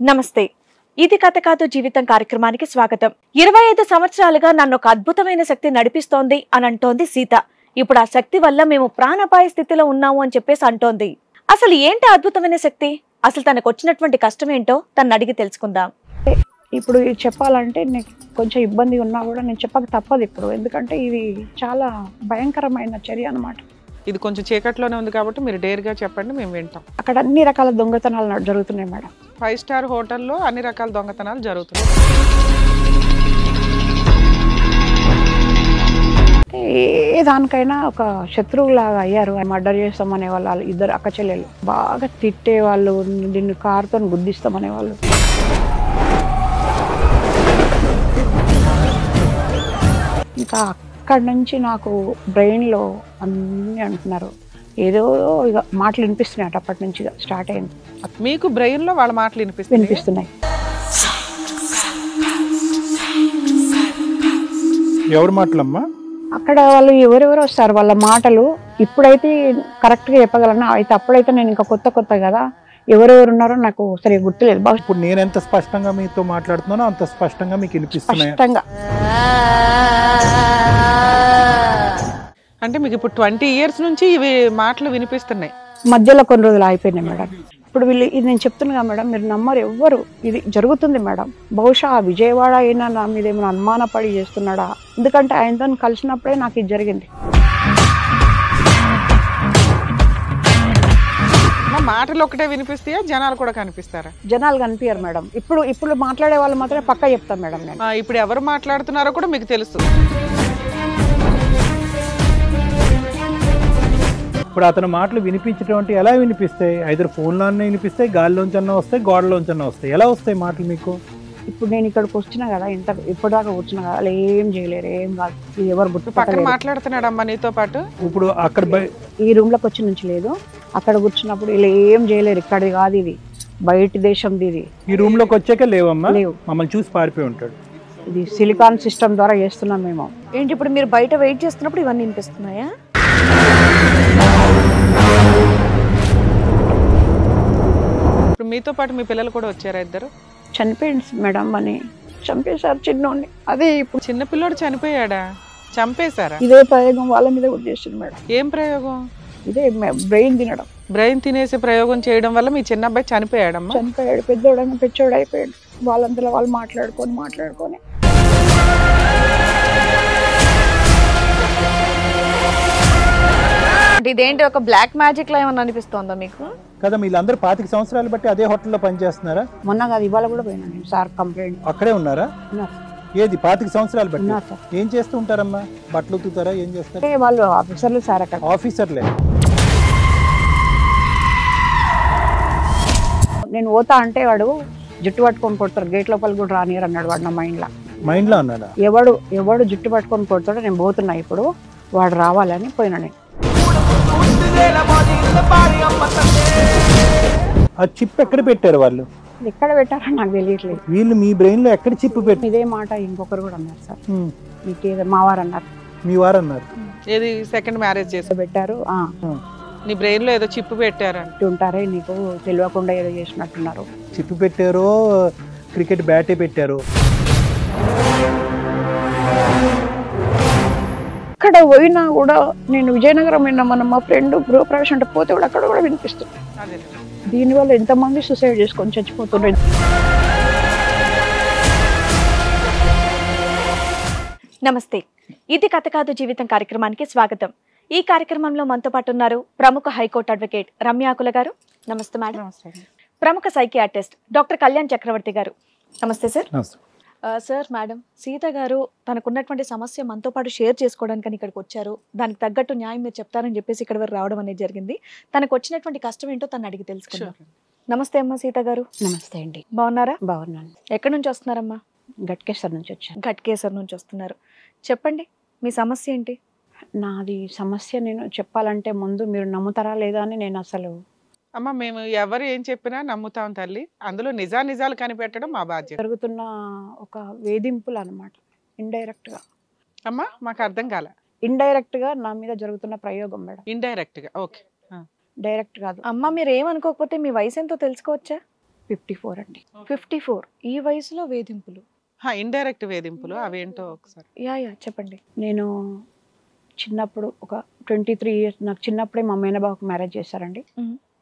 నమస్తే. ఇది కథ కాదు జీవితం కార్యక్రమానికి స్వాగతం. 25 సంవత్సరాలుగా నన్ను ఒక అద్భుతమైన శక్తి నడిపిస్తోంది అని అంటోంది సీత. ఇప్పుడు ఆ శక్తి వల్ల మేము ప్రాణాపాయ స్థితిలో ఉన్నాము అని చెప్పేసి అంటోంది. అసలు ఏంటి అద్భుతమైన శక్తి? అసలు తనకు వచ్చినటువంటి కష్టం ఏంటో తను అడిగి తెలుసుకుందాం. ఇప్పుడు ఇది చెప్పాలంటే నీకు కొంచెం ఇబ్బంది ఉన్నా కూడా నేను చెప్పక తప్పదు ఇప్పుడు, ఎందుకంటే ఇది చాలా భయంకరమైన చర్య అన్నమాట. ఇది కొంచెం చీకట్లోనే ఉంది కాబట్టి మీరు డేర్గా చెప్పండి, మేము వింటాం. అక్కడ అన్ని రకాల దొంగతనాలు జరుగుతున్నాయి మేడం. 5 స్టార్ హోటల్లో అన్ని రకాల దొంగతనాలు జరుగుతున్నాయి. ఏ దానికైనా ఒక శత్రువులాగా అయ్యారు. మర్డర్ చేస్తామనే వాళ్ళు ఇద్దరు అక్క చెల్లెలు బాగా తిట్టేవాళ్ళు, దీన్ని కారుతో గుద్దిస్తామనే వాళ్ళు. ఇంకా అక్కడి నుంచి నాకు బ్రెయిన్లో అన్నీ అంటున్నారు, ఏదో ఇక మాటలు వినిపిస్తున్నాయి. అప్పటి నుంచి స్టార్ట్ అయింది. మీకు బ్రెయిన్లో వాళ్ళ మాటలు వినిపిస్తున్నాయి. ఎవరి మాటలమ్మా? అక్కడ వాళ్ళు ఎవరెవరు వస్తారు, వాళ్ళ మాటలు ఇప్పుడైతే కరెక్ట్గా చెప్పగలను. అయితే అప్పుడైతే నేను ఇంకా కొత్త కదా, ఎవరెవరు ఉన్నారో నాకు సరిగ్గా గుర్తులేదు. ఇప్పుడు నేను ఎంత స్పష్టంగా మీతో మాట్లాడుతున్నానో అంత స్పష్టంగా మీకు వినిపిస్తున్నాయి. స్పష్టంగా అంటే మీకు ఇప్పుడు 20 ఇయర్స్ నుంచి ఇవి మాటలు వినిపిస్తున్నాయి. మధ్యలో కొన్ని రోజులు అయిపోయినాయి మేడం. ఇప్పుడు వీళ్ళు ఇది నేను చెప్తున్నా మేడం, మీరు నమ్మరు ఎవ్వరు, ఇది జరుగుతుంది మేడం. బహుశా ఆ విజయవాడ అయినా నా మీద ఏమైనా అనుమానపడి చేస్తున్నాడా, ఎందుకంటే ఆయనతో కలిసినప్పుడే నాకు ఇది జరిగింది. మాటలు ఒకటే వినిపిస్తాయా, జనాలు కూడా కనిపిస్తారా? జనాలు కనిపించారు మేడం. ఇప్పుడు మాట్లాడే వాళ్ళు మాత్రమే పక్కా చెప్తాను మేడం నేను. ఇప్పుడు ఎవరు మాట్లాడుతున్నారో కూడా మీకు తెలుసు. ఇప్పుడు అతని మాటలు వినిపించడం అంటే ఎలా వినిపిస్తాయి? ఐదరు ఫోన్లోనే వినిపిస్తాయి, గాలిలోంచన్నా వస్తాయి, గోడలోంచన్నా వస్తాయి. ఎలా వస్తాయి మాటలు మీకు? ఇప్పుడు నేను ఇక్కడికి వచ్చినా కదా, ఇప్పటిదాకా వచ్చినా కదా, అలా ఏం చేయలేరు, ఏం కాదు. ఇది ఎవరు గుర్తు పక్కన మాట్లాడుతున్నాడమ్మా నీతో పాటు? ఇప్పుడు అక్కడ ఈ రూమ్ లోకి వచ్చి నుంచి లేదు, అక్కడ కూర్చున్నప్పుడు ఇలా ఏం చేయలేరు. ఇక్కడిది కాదు, ఇది బయట దేశంది. ఇది ఈ రూమ్ లోకి వచ్చాక లేవమ్మా, లేవు. మమ్మల్ని చూసి పారిపోయి ఉంటాడు. ఇది సిలికాన్ సిస్టమ్ ద్వారా చేస్తున్నాం మేము. ఏంటి ఇప్పుడు మీరు బయట వెయిట్ చేస్తున్నప్పుడు ఇవన్నీ వినిపిస్తున్నాయా? ఇప్పుడు మీతో పాటు మీ పిల్లలు కూడా వచ్చారా? ఇద్దరు చనిపోయింది మేడం, అని చంపేశారు చిన్నోడిని. అదే ఇప్పుడు చిన్న పిల్లోడు చనిపోయాడా? చంపేశారా? ఇదే ప్రయోగం వాళ్ళ మీద కూడా చేసింది మేడం. ఏం ప్రయోగం? ఇదే బ్రెయిన్ తినడం. బ్రెయిన్ తినేసి ప్రయోగం చేయడం వల్ల మీ చిన్న అబ్బాయి చనిపోయాడమ్మా? చనిపోయాడు. పెద్దోడని పెచ్చోడు అయిపోయాడు. వాళ్ళంతలో వాళ్ళు మాట్లాడుకొని ఇదేంటి ఒక బ్లాక్ మ్యాజిక్ లా ఏమన్నా అనిపిస్తోందా మీకు? కదా, వీళ్ళందరూ 25 సంవత్సరాలు బట్టి అదే హోటల్లో పనిచేస్తున్నారా? మొన్న కాదు, ఇవాళ కూడా పోయినా నేను. Sir complaint. అక్కడే ఉన్నారా? ఏది 25 సంవత్సరాలు బట్టి? సార్. ఏం చేస్తూ ఉంటారమ్మా? బట్టలు ఉతుకుతారా? ఏం చేస్తారు? వాళ్ళు ఆఫీసర్లు సార్. అక్కడ ఆఫీసర్లే. నేను పోతా అంటే వాడు జుట్టు పట్టుకొని కొడతారు, గేట్ లోపల కూడా రానియరు అన్నాడు వాడు. నా మైండ్లో ఉన్నాడా? ఎవడు జుట్టు పట్టుకొని కొడతాడో నేను పోతున్నా, ఇప్పుడు వాడు రావాలని పోయినా నేను. ఆ చిప్ ఎక్కడ పెట్టారు వాళ్ళు? ఎక్కడ పెట్టారో నాకు తెలియట్లేదు. వీళ్ళు మీ బ్రెయిన్ లో ఎక్కడ చిప్ పెట్టి? ఇదే మాట ఇంకొకరు కూడా అన్నారు సార్. మీకేదో మావారు అన్నారు. మీ వారు అన్నారు? ఏది సెకండ్ మ్యారేజ్ చేసి పెట్టారు. నీ బ్రెయిన్ లో ఏదో చిప్పు పెట్టారంట. ఉంటారే, నీకు తెలియకుండా ఏదో చేసినట్టున్నారు. చిప్ పెట్టారో క్రికెట్ బ్యాటే పెట్టారో? అక్కడ పోయినా కూడా నేను విజయనగరం అయినా మా ఫ్రెండ్ గృహప్రవేశం అంటే పోతే కూడా అక్కడ కూడా వినిపిస్తుంది. దీనివల్ల ఎంతమంది సూసైడ్ చేసుకొని చచ్చిపోతున్నారు. నమస్తే. ఇది కథ కాదు జీవితం కార్యక్రమానికి స్వాగతం. ఈ కార్యక్రమంలో మనతో పాటు ఉన్నారు ప్రముఖ హైకోర్టు అడ్వకేట్ రమ్యాకుల గారు. నమస్తే మేడం. ప్రముఖ సైకియాట్రిస్ట్ డాక్టర్ కళ్యాణ్ చక్రవర్తి గారు. నమస్తే సార్. సార్, మేడం సీత గారు తనకున్నటువంటి సమస్య మనతో పాటు షేర్ చేసుకోవడానికి ఇక్కడికి వచ్చారు. దానికి తగ్గట్టు న్యాయం మీరు చెప్తారని చెప్పేసి ఇక్కడ వరకు రావడం అనేది జరిగింది. తనకు వచ్చినటువంటి కష్టం ఏంటో తను అడిగి తెలుసుకున్నాం. నమస్తే అమ్మా సీత గారు. నమస్తే అండి. బాగున్నారా? బాగున్నాను. ఎక్కడి నుంచి వస్తున్నారమ్మా? గట్కేసర్ నుంచి వచ్చాను. గట్కేసర్ నుంచి వస్తున్నారు. చెప్పండి మీ సమస్య ఏంటి? నాది సమస్య నేను చెప్పాలంటే ముందు మీరు నమ్ముతారా లేదా అని నేను అసలు. అమ్మ, మేము ఎవరు ఏం చెప్పినా నమ్ముతాం తల్లి. అందులో నిజాలు కనిపెట్టడం మా బాధ్యత. జరుగుతున్న ఒక వేధింపులు అన్నమాట, ఇండైరెక్ట్ గా. అమ్మా, మాకు అర్థం కాల. ఇండైరెక్ట్ గా నా మీద జరుగుతున్న ప్రయోగం మేడం. ఇండైరెక్ట్ గా? ఓకే. డైరెక్ట్ కాదు. అమ్మ, మీరు ఏమనుకోకపోతే మీ వయసు ఎంతో తెలుసుకోవచ్చా? 54 అండి. 54 ఈ వయసులో వేధింపులు? ఇండైరెక్ట్ వేధింపులు అవేంటో ఒకసారి. యా చెప్పండి. నేను చిన్నప్పుడు ఒక 23 ఇయర్స్, నాకు చిన్నప్పుడే మా మేనబాబుకి మ్యారేజ్ చేశారండి.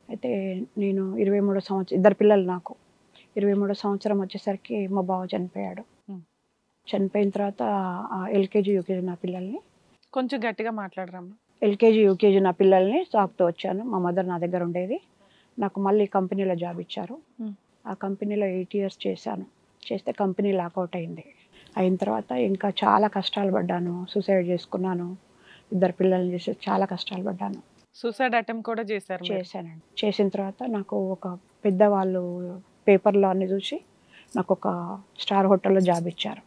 అయితే నేను 23వ సంవత్సరం, ఇద్దరు పిల్లలు నాకు. 23వ సంవత్సరం వచ్చేసరికి మా బావ చనిపోయాడు. చనిపోయిన తర్వాత ఎల్కేజీ యూకేజీ నా పిల్లల్ని, కొంచెం గట్టిగా మాట్లాడరమ్మా. ఎల్కేజీ యూకేజీ నా పిల్లల్ని సాకుతూ వచ్చాను. మా మదర్ నా దగ్గర ఉండేది. నాకు మళ్ళీ కంపెనీలో జాబ్ ఇచ్చారు. ఆ కంపెనీలో 8 ఇయర్స్ చేశాను. చేస్తే కంపెనీ లాకౌట్ అయింది. అయిన తర్వాత ఇంకా చాలా కష్టాలు పడ్డాను. సూసైడ్ చేసుకున్నాను. ఇద్దరు పిల్లల్ని చేసి చాలా కష్టాలు పడ్డాను. సూసైడ్ అటెంప్ట్ కూడా చేశారు? చేశానండి. చేసిన తర్వాత నాకు ఒక పెద్దవాళ్ళు పేపర్లో అన్ని చూసి నాకు ఒక స్టార్ హోటల్లో జాబ్ ఇచ్చారు.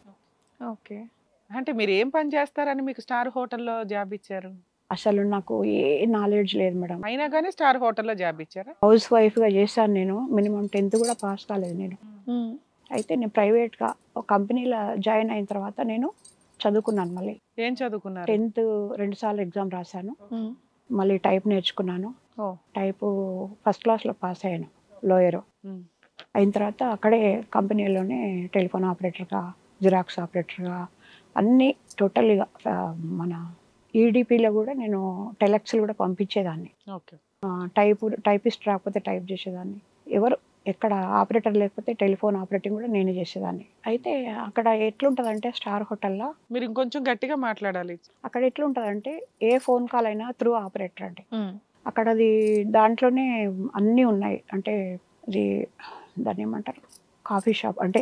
ఓకే. అంటే మీరు ఏం పని చేస్తారని మీకు స్టార్ హోటల్లో జాబ్ ఇచ్చారు? అసలు నాకు ఏ నాలెడ్జ్ లేదు మేడం. అయినా కానీ స్టార్ హోటల్లో జాబ్ ఇచ్చారా? హౌస్ వైఫ్గా చేశాను నేను. మినిమం 10th కూడా పాస్ కాలేదు నేను. అయితే నేను ప్రైవేట్గా ఒక కంపెనీలో జాయిన్ అయిన తర్వాత నేను చదువుకున్నాను. మళ్ళీ ఏం చదువుకున్నారు? 10th 2 సార్లు ఎగ్జామ్ రాశాను. మళ్ళీ టైప్ నేర్చుకున్నాను. టైపు ఫస్ట్ క్లాస్లో పాస్ అయ్యాను, లోయర్. అయిన తర్వాత అక్కడే కంపెనీలోనే టెలిఫోన్ ఆపరేటర్గా, జిరాక్స్ ఆపరేటర్గా, అన్నీ టోటల్గా మన ఈడిపిలో కూడా నేను టెలెక్స్లు కూడా పంపించేదాన్ని. టైపిస్ట్ రాకపోతే టైప్ చేసేదాన్ని. ఎవరు ఎక్కడ ఆపరేటర్ లేకపోతే టెలిఫోన్ ఆపరేటింగ్ కూడా నేనే చేసేదాన్ని. అయితే అక్కడ ఎట్లుంటుందంటే స్టార్ హోటల్లో, మీరు ఇంకొంచెం గట్టిగా మాట్లాడాలి. అక్కడ ఎట్లుంటుందంటే ఏ ఫోన్ కాల్ అయినా త్రూ ఆపరేటర్ అండి. అక్కడది దాంట్లోనే అన్నీ ఉన్నాయి. అంటే ఇది దాన్ని ఏమంటారు, కాఫీ షాప్ అంటే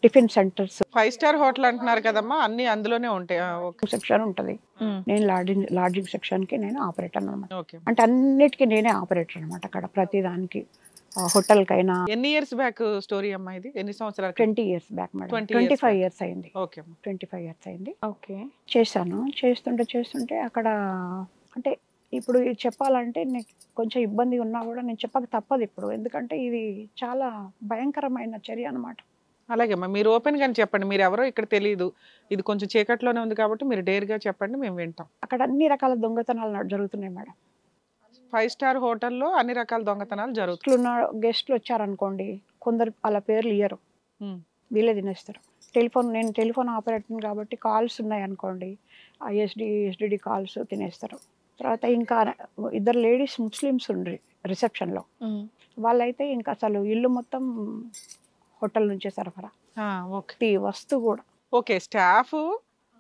టిఫిన్ సెంటర్స్. 5 స్టార్ హోటల్ అంటున్నారు కదమ్మా, అన్ని అందులోనే ఉంటాయి. సెక్షన్ ఉంటుంది. నేను లాడ్జింగ్ సెక్షన్కి నేను ఆపరేటర్ అనమాట. ఓకే. అంటే అన్నిటికీ నేనే ఆపరేటర్ అనమాట అక్కడ, ప్రతి దానికి. హోటల్కైనా. ఎన్ని ఇయర్స్ బ్యాక్ స్టోరీ అమ్మా ఇది? ఎన్ని సంవత్సరాలు? 20 ఇయర్స్ బ్యాక్ మేడం. 25 ఇయర్స్ అయింది. ఓకే. 25 ఇయర్స్ అయింది. ఓకే. చేశాను. చేస్తుంటే అక్కడ అంటే ఇప్పుడు ఇది చెప్పాలంటే నీకు కొంచెం ఇబ్బంది ఉన్నా కూడా నేను చెప్పక తప్పదు ఇప్పుడు. ఎందుకంటే ఇది చాలా భయంకరమైన చర్య అనమాట. అలాగే అమ్మా, మీరు ఓపెన్ గానే చెప్పండి. మీరు ఎవరో ఇక్కడ తెలియదు, ఇది కొంచెం చీకట్లోనే ఉంది కాబట్టి మీరు డేర్గా చెప్పండి, మేము వింటాం. అక్కడ అన్ని రకాల దొంగతనాలు జరుగుతున్నాయి మేడం. 5 స్టార్ హోటల్లో అన్ని రకాల దొంగతనాలు జరుగుతున్నాయి. గెస్ట్లు వచ్చారనుకోండి, కొందరు వాళ్ళ పేర్లు ఇయ్యరు, వీళ్ళే తినేస్తారు. నేను టెలిఫోన్ ఆపరేటర్ కాబట్టి కాల్స్ ఉన్నాయి అనుకోండి, ఎస్డిడి కాల్స్ తినేస్తారు. తర్వాత ఇంకా 2 లేడీస్ ముస్లిమ్స్ ఉండ్రి రిసెప్షన్లో. వాళ్ళైతే ఇంకా అసలు ఇల్లు మొత్తం హోటల్ నుంచే సరఫరా, ప్రతి వస్తువు కూడా. ఓకే. స్టాఫ్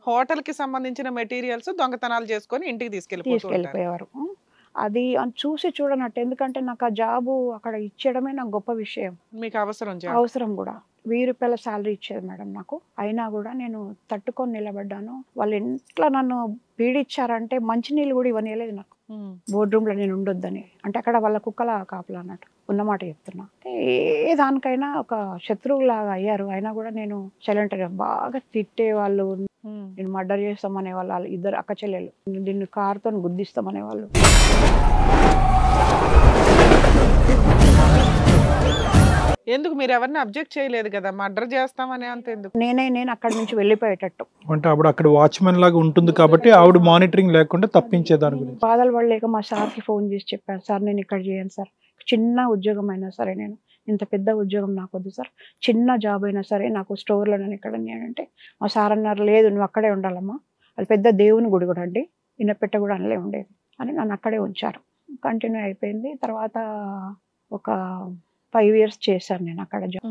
హోటల్ కి సంబంధించిన మెటీరియల్స్ దొంగతనాలు చేసుకొని ఇంటికి తీసుకెళ్ళిపోయేవారు. అది చూసి చూడనట్టు. ఎందుకంటే నాకు ఆ జాబు అక్కడ ఇచ్చేయడమే నాకు గొప్ప విషయం. మీకు అవసరం కూడా. 1000 రూపాయల శాలరీ ఇచ్చేది మేడం నాకు. అయినా కూడా నేను తట్టుకొని నిలబడ్డాను. వాళ్ళు ఎంట్లా నన్ను పీడిచ్చారంటే మంచినీళ్ళు కూడా ఇవ్వనియలేదు నాకు. బోర్డ్ రూమ్లో నేను ఉండొద్దని. అంటే అక్కడ వాళ్ళ కుక్కల కాపలా అన్నట్టు, ఉన్నమాట చెప్తున్నా. ఏ దానికైనా ఒక శత్రువులాగా అయ్యారు. అయినా కూడా నేను సైలెంట్. బాగా తిట్టే వాళ్ళు, నేను మర్డర్ చేస్తామనే వాళ్ళు 2 అక్క చెల్లెలు, దీన్ని కారుతో గుద్దిస్తామనే వాళ్ళు. ఎందుకు మీరు ఎవరిని అబ్జెక్ట్ చేయలేదు కదా? మర్డర్ చేస్తామని అంత ఎందుకు? నేను అక్కడి నుంచి వెళ్ళిపోయేటట్టు. అంటే అప్పుడు అక్కడ వాచ్మెన్ లాగా ఉంటుంది కాబట్టి ఆవిడ మానిటరింగ్ లేకుండా తప్పించేదాని గురించి బాధలు పడలేక మా సార్కి ఫోన్ చేసి చెప్పాను, సార్ నేను ఇక్కడ చేయను సార్, చిన్న ఉద్యోగం అయినా సరే, నేను ఇంత పెద్ద ఉద్యోగం నాకు వద్దు సార్, చిన్న జాబ్ అయినా సరే నాకు స్టోర్లో నేను ఇక్కడ అంటే మా సార్ అన్నారు, లేదు నువ్వు అక్కడే ఉండాలమ్మా, అది పెద్ద దేవుని గుడి కూడా అండి, ఇన్నపెట్ట కూడా అనలే ఉండేది అని నన్ను అక్కడే ఉంచారు. కంటిన్యూ అయిపోయింది. తర్వాత ఒక 5 ఇయర్స్ చేశాను నేను అక్కడ జాబ్.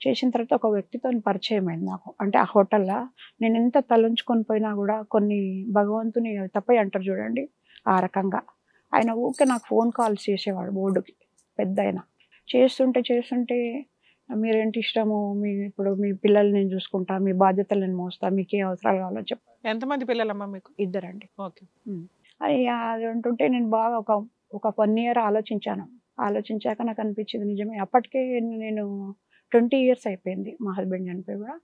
చేసిన తర్వాత ఒక వ్యక్తితో పరిచయం అయింది నాకు. అంటే ఆ హోటల్లో నేను ఎంత తలంచుకొని పోయినా కూడా కొన్ని భగవంతుని తప్పై అంటారు చూడండి, ఆ రకంగా ఆయన ఊరికే నాకు ఫోన్ కాల్స్ చేసేవాడు బోర్డుకి, పెద్ద ఆయన. చేస్తుంటే మీరేంటి ఇష్టము, ఇప్పుడు మీ పిల్లల్ని నేను చూసుకుంటా, మీ బాధ్యతలు నేను మోస్తా, మీకు ఏ అవసరాలు కావాలో చెప్పు. ఎంతమంది పిల్లలమ్మా మీకు? 2 అండి. ఓకే. అది అంటుంటే నేను బాగా ఒక 1 ఇయర్ ఆలోచించాక నాకు అనిపించింది నిజమే. అప్పటికే నేను 20 ఇయర్స్ అయిపోయింది మా హస్బెండ్ చనిపోయి కూడా.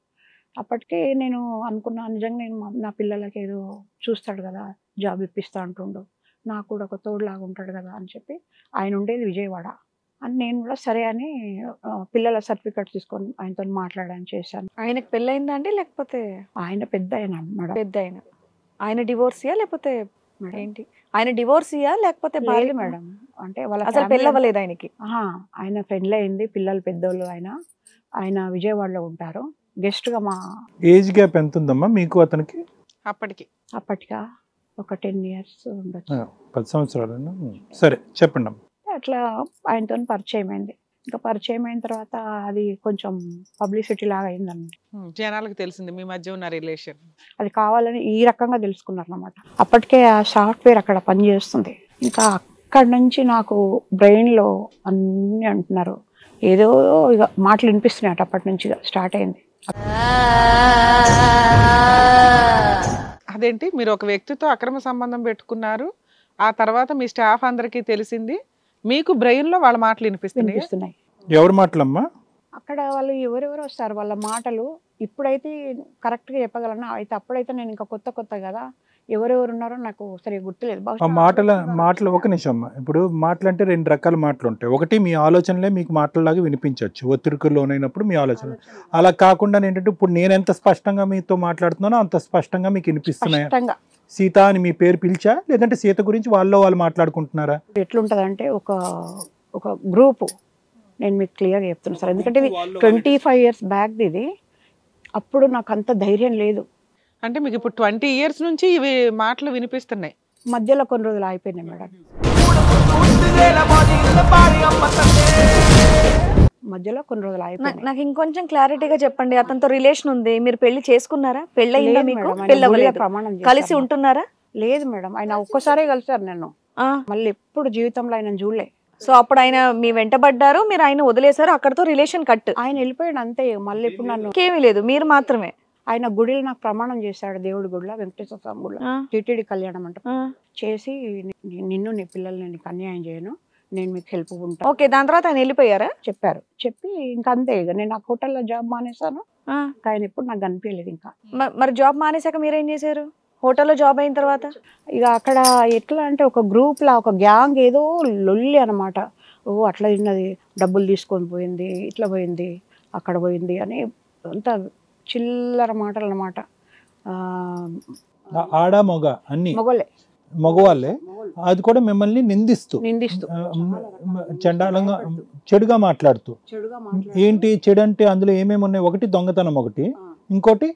అప్పటికే నేను అనుకున్నా, నిజంగా నేను నా పిల్లలకి ఏదో చూస్తాడు కదా, జాబ్ ఇప్పిస్తా అంటుండు, నాకు కూడా ఒక తోడులాగా ఉంటాడు కదా అని చెప్పి. ఆయన ఉండేది విజయవాడ అని నేను కూడా సరే అని పిల్లల సర్టిఫికెట్ తీసుకొని ఆయనతో మాట్లాడాను, చేశాను. ఆయనకు పెళ్ళయిందా అండి? లేకపోతే ఆయన పెద్ద ఆయన మేడం. పెద్ద ఆయన డివోర్సియా లేకపోతే మేడం. ఏంటి ఆయన డివోర్సియా లేకపోతే లేదు భార్య మేడం, అంటే వాళ్ళ అసలు family- పెళ్ళి అవ్వలేదు ఆయనకి. ఆహా, ఆయన పెళ్ళి అయింది, పిల్లలు పెద్దోళ్ళు. ఆయన విజయవాడలో ఉంటారు గెస్ట్ గా. మా ఏజ్ గ్యాప్ ఎంత ఉందమ్మా మీకు అతనికి? అప్పటికి అప్పటిగా ఒక 10 years ఉండొచ్చు. 10 సంవత్సరాలు. సరే చెప్పండి అమ్మా. అట్లా ఆయనతో పరిచయం అయింది. ఇంకా పరిచయం అయిన తర్వాత అది కొంచెం పబ్లిసిటీ లాగా అయిందండి. జనాలకు తెలిసింది మీ మధ్య ఉన్న రిలేషన్. అది కావాలని ఈ రకంగా తెలుసుకున్నారు అన్నమాట. అప్పటికే ఆ సాఫ్ట్వేర్ అక్కడ పనిచేస్తుంది. ఇంకా అక్కడి నుంచి నాకు బ్రెయిన్లో అన్నీ అంటున్నారు, ఏదో ఇక మాటలు వినిపిస్తున్నాయి. అప్పటి నుంచి స్టార్ట్ అయింది. అదేంటి మీరు ఒక వ్యక్తితో అక్రమ సంబంధం పెట్టుకున్నారు, ఆ తర్వాత మీ స్టాఫ్ అందరికీ తెలిసింది, మీకు బ్రెయిన్ లో వాళ్ళ మాటలు వినిపిస్తున్నాయి. ఎవరి మాటలమ్మా? అక్కడ వాళ్ళు ఎవరెవరు వస్తారు, వాళ్ళ మాటలు ఇప్పుడైతే కరెక్ట్గా చెప్పగలను. అయితే అప్పుడైతే నేను ఇంకా కొత్త కదా, ఎవరెవరు ఉన్నారో నాకు సరిగ్గా గుర్తులేదు. ఆ మాటలు ఒక నిమిషం అమ్మా. ఇప్పుడు మాటలు అంటే 2 రకాల మాటలు ఉంటాయి. ఒకటి మీ ఆలోచనలే మీకు మాటల్లాగా వినిపించవచ్చు, ఒత్తిడికి లోనైనప్పుడు మీ ఆలోచన. అలా కాకుండా ఏంటంటే ఇప్పుడు నేను ఎంత స్పష్టంగా మీతో మాట్లాడుతున్నానో అంత స్పష్టంగా మీకు వినిపిస్తున్నాయి. స్పష్టంగా సీత అని మీ పేరు పిలిచా, లేదంటే సీత గురించి వాళ్ళు మాట్లాడుకుంటున్నారా? ఎట్లుంటదంటే ఒక గ్రూపు, నేను మీకు క్లియర్గా చెప్తున్నాను సార్, ఎందుకంటే ఇది 25 years బ్యాక్ ఇది. అప్పుడు నాకు అంత ధైర్యం లేదు. అంటే మీకు ఇప్పుడు 20 years నుంచి ఇవి మాటలు వినిపిస్తున్నాయి. మధ్యలో కొన్ని రోజులు అయిపోయినాయి మేడం. మధ్యలో కొన్ని రోజులు అయిపోయినాయి. నాకు ఇంకొంచెం క్లారిటీగా చెప్పండి. అతనితో రిలేషన్ ఉంది, మీరు పెళ్లి చేసుకున్నారా? పెళ్లి అయిందా లేదు మీకు? మేడం, ఆయన పెళ్లి గుడిలో అవ్వలేదు. ప్రమాణం కలిసి చేశారు. ఉంటున్నారా? లేదు మేడం, ఆయన ఒక్కసారే కలిసారు నన్ను. మళ్ళీ ఎప్పుడు జీవితంలో ఆయన చూడలే. సో అప్పుడు ఆయన మీ వెంటబడ్డారు, మీరు ఆయన వదిలేశారు, అక్కడతో రిలేషన్ కట్. ఆయన వెళ్ళిపోయాడు అంతే. మళ్ళీ ఇప్పుడు నన్ను ఇంకేమీ లేదు, మీరు మాత్రమే. ఆయన గుడిలో నాకు ప్రమాణం చేశాడు, దేవుడి గుడిలో, వెంకటేశ్వర స్వామి గుడిలో, టీటీడీ కళ్యాణం అంట చేసి, నిన్ను నీ పిల్లల్ని నీకు అన్యాయం చేయను, నేను మీకు హెల్ప్ ఉంటాను. ఓకే, దాని తర్వాత ఆయన వెళ్ళిపోయారా? చెప్పారు. చెప్పి ఇంకా అంతే. ఇక నేను ఆ హోటల్లో జాబ్ మానేశాను. ఆయన ఎప్పుడు నాకు కనిపించలేదు. ఇంకా మరి జాబ్ మానేశాక మీరేం చేశారు? హోటల్లో జాబ్ అయిన తర్వాత ఇక అక్కడ ఎట్లా అంటే ఒక గ్రూప్ లా, ఒక గ్యాంగ్ ఏదో లొల్లి అనమాట. ఓ అట్లా తిన్నది, డబ్బులు తీసుకొని పోయింది, ఇట్లా పోయింది, అక్కడ పోయింది అని అంత చిల్లర మాటలు అనమాట. ఆడ మగ అన్ని మొగలే, మగవాళ్ళే. అది కూడా మిమ్మల్ని నిందిస్తూ చండాలంగా చెడుగా మాట్లాడుతూ. ఏంటి చెడు అంటే అందులో ఏమేమి ఉన్నాయి? ఒకటి దొంగతనం, ఒకటి ఇంకోటి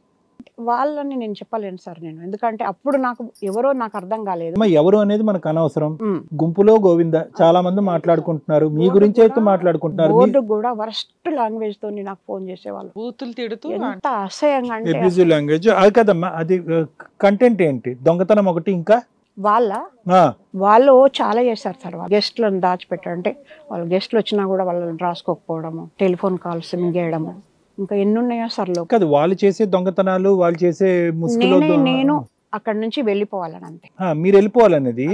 వాళ్ళని నేను చెప్పలేను సార్ నేను, ఎందుకంటే అప్పుడు నాకు ఎవరో నాకు అర్థం కాలేదు. ఎవరు అనేది మనకు అనవసరం. గుంపులో గోవింద చాలా మంది మాట్లాడుకుంటున్నారు, మీ గురించి అయితే మాట్లాడుకుంటున్నారు. బోర్డు కూడా వరస్ట్ లాంగ్వేజ్ తో నాకు ఫోన్ చేసేవాళ్ళు, బూతులు తిడుతూ. ఎంత అసహ్యంగా అంటే అబ్యూజివ్ లాంగ్వేజ్. అది కదమ్మా, అది కంటెంట్ ఏంటి? దొంగతనం ఒకటి, ఇంకా వాళ్ళు చాలా చేస్తారు సార్. గెస్ట్లను దాచిపెట్టారు, అంటే వాళ్ళు గెస్ట్లు వచ్చినా కూడా వాళ్ళని రాసుకోకపోవడము, టెలిఫోన్ కాల్స్ మింగేయడము, ఇంకా ఎన్ని ఉన్నాయో సార్. కాదు, వాళ్ళు చేసే దొంగతనాలు, వాళ్ళు చేసే ముసుగులో నేను అక్కడ నుంచి వెళ్ళిపోవాలని అంతే. మీరు వెళ్ళిపోవాలనేది.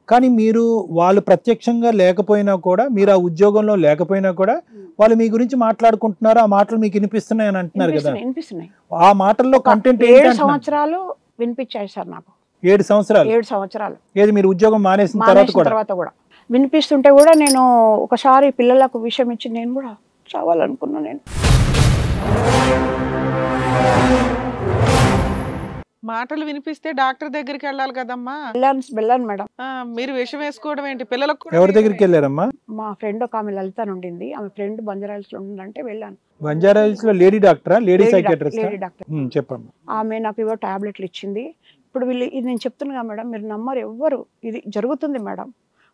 కానీ మీరు వాళ్ళు ప్రత్యక్షంగా లేకపోయినా కూడా, మీరు ఆ ఉద్యోగంలో లేకపోయినా కూడా వాళ్ళు మీ గురించి మాట్లాడుకుంటున్నారు, ఆ మాటలు మీకు వినిపిస్తున్నాయి అని అంటున్నారు కదా. వినిపిస్తున్నాయి. ఆ మాటల్లో కంటెంట్ 7 సంవత్సరాలు వినిపించాయి సార్ నాకు. 7 సంవత్సరాలు? 7 సంవత్సరాలు. ఏది మీరు ఉద్యోగం మానేసిన తర్వాత కూడా వినిపిస్తుంటే కూడా నేను ఒకసారి పిల్లలకు విషయం ఇచ్చి నేను కూడా చావాలనుకున్నా. నేను మాటలు వినిపిస్తే డాక్టర్ దగ్గరికి వెళ్ళాలి కదమ్మా. వెళ్ళాను మేడం. మీరు విషం వేసుకోవడం ఏంటి? పిల్లలకు ఎవరి దగ్గరికి వెళ్ళారమ్మా? మా ఫ్రెండ్ ఒక ఆమె లలిత ఉండింది, ఆమె ఫ్రెండ్ బంజారాహిల్స్ లో ఉందంటే వెళ్ళాను. బంజారాహిల్స్ లో లేడీ డాక్టరా, లేడీ సైకియాట్రిస్ట్? Lady doctor. చెప్పండి. ఆమె నాకు ఇవో టాబ్లెట్లు ఇచ్చింది. ఇప్పుడు ఇది నేను చెప్తున్నా మేడం, మీరు నమ్మరు ఎవ్వరు, ఇది జరుగుతుంది మేడం.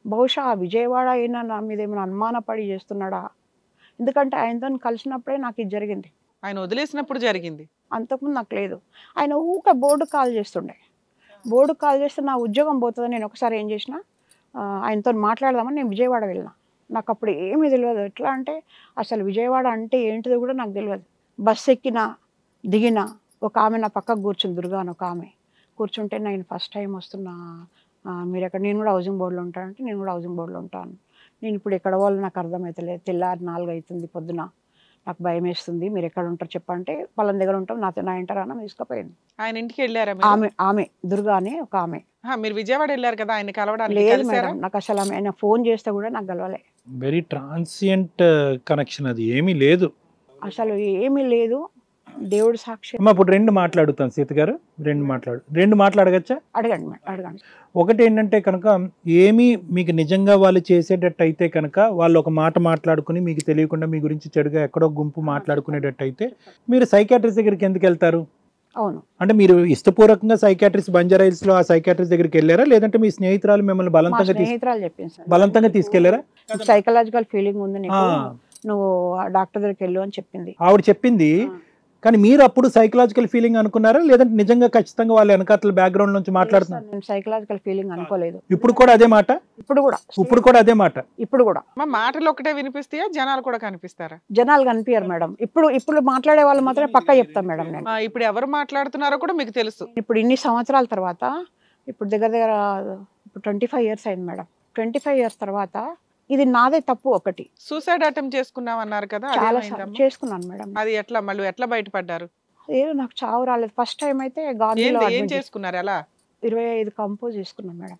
బహుశా ఆ విజయవాడ అయినా నా మీద ఏమైనా అనుమానపడి చేస్తున్నాడా, ఎందుకంటే ఆయనతో కలిసినప్పుడే నాకు ఇది జరిగింది. ఆయన వదిలేసినప్పుడు జరిగింది, అంతకుముందు నాకు లేదు. ఆయన ఊక బోర్డు కాల్ చేస్తుండే. బోర్డు కాల్ చేస్తే నా ఉద్యోగం పోతుంది. నేను ఒకసారి ఏం చేసిన, ఆయనతో మాట్లాడదామని నేను విజయవాడ వెళ్ళిన. నాకు అప్పుడు ఏమీ తెలియదు. ఎట్లా అంటే అసలు విజయవాడ అంటే ఏంటిదో కూడా నాకు తెలియదు. బస్సు ఎక్కిన దిగిన ఒక ఆమె నా పక్కకు కూర్చుంది, దుర్గా అని ఒక ఆమె కూర్చుంటే, నేను ఫస్ట్ టైం వస్తున్నా, మీరు ఎక్కడ? నేను కూడా హౌసింగ్ బోర్డులో ఉంటానంటే, నేను కూడా హౌసింగ్ బోర్డులో ఉంటాను. నేను ఇప్పుడు ఎక్కడ వాళ్ళు నాకు అర్థమవుతలేదు. తెల్లారి 4 అవుతుంది పొద్దున, నాకు భయం వేస్తుంది, మీరు ఎక్కడ ఉంటారు చెప్పంటే, వాళ్ళ దగ్గర ఉంటాం, నా ఇంటర్ అన్న తీసుకుపోయింది. ఆయన ఇంటికి వెళ్ళారా? ఆమె దుర్గా అని ఒక ఆమె. మీరు విజయవాడ వెళ్ళారు కదా ఆయన కలవడానికి? లేదు మేడం, నాకు అసలు ఆయన ఫోన్ చేస్తే కూడా నాకు కలవలే. వెరీ ట్రాన్సియంట్ కనెక్షన్, అది ఏమీ లేదు, అసలు ఏమీ లేదు. దేవుడు సాక్షి. అమ్మ ఇప్పుడు రెండు మాట్లాడుతాను సీత గారు, రెండు మాట్లాడగచ్చా? అడగండి మేడం, అడగండి. ఒకటి ఏంటంటే కనుక ఏమీ మీకు నిజంగా వాళ్ళు చేసేటట్టు అయితే కనుక వాళ్ళు ఒక మాట మాట్లాడుకుని మీకు తెలియకుండా మీ గురించి చెడుగా ఎక్కడో గుంపు మాట్లాడుకునేటట్టు అయితే మీరు సైకాట్రిస్ట్ దగ్గరికి ఎందుకు వెళ్తారు? అవును. అంటే మీరు ఇష్టపూర్వకంగా సైకాట్రిస్ట్ బంజారాయిల్స్ లో ఆ సైకాట్రిస్ట్ దగ్గరికి వెళ్ళారా, లేదంటే మీ స్నేహితురాలు మిమ్మల్ని మా బలవంతంగా స్నేహితురాలు చెప్పింది సార్, బలవంతంగా తీసుకెళ్లారా? సైకలాజికల్ ఫీలింగ్ ఉంది నీకు, ఆ. నువ్వు డాక్టర్ దగ్గరికి వెళ్ళు అని చెప్పింది. ఆవిడ చెప్పింది, కానీ మీరు అప్పుడు సైకలాజికల్ ఫీలింగ్ అనుకున్నారా, లేదంటే నిజంగా ఖచ్చితంగా వాళ్ళ వెనకాతల బ్యాక్గ్రౌండ్ నుంచి మాట్లాడుతున్నారు? నేను సైకలాజికల్ ఫీలింగ్ అనుకోలేదు. ఇప్పుడు కూడా అదే మాట? ఇప్పుడు కూడా అదే మాట. ఇప్పుడు కూడా మా మాటలు ఒకటే వినిపిస్తాయా, జనాలు కూడా కనిపిస్తారా? జనాలు కనిపించారు మేడం. ఇప్పుడు మాట్లాడే వాళ్ళు మాత్రమే పక్కా చెప్తాను మేడం నేను. ఇప్పుడు ఎవరు మాట్లాడుతున్నారో కూడా మీకు తెలుసు. ఇప్పుడు ఇన్ని సంవత్సరాల తర్వాత, ఇప్పుడు దగ్గర ఇప్పుడు 25 years అయింది మేడం. 25 years తర్వాత ఇది నాదే తప్పు. ఒకటి సూసైడ్ అటెంప్ట్ చేసుకున్నాం అన్నారు కదా, చాలా అదేమైందమ్మా? చేసుకున్నాను మేడం. అది ఎట్లా మళ్ళీ ఎట్లా బయటపడ్డారు? ఏదో నాకు చావు రాలేదు. ఫస్ట్ టైం అయితే గాంధీలో ఏం చేసుకున్నారు? ఎలా? 25 కంపోజ్ చేసుకున్నాను మేడం.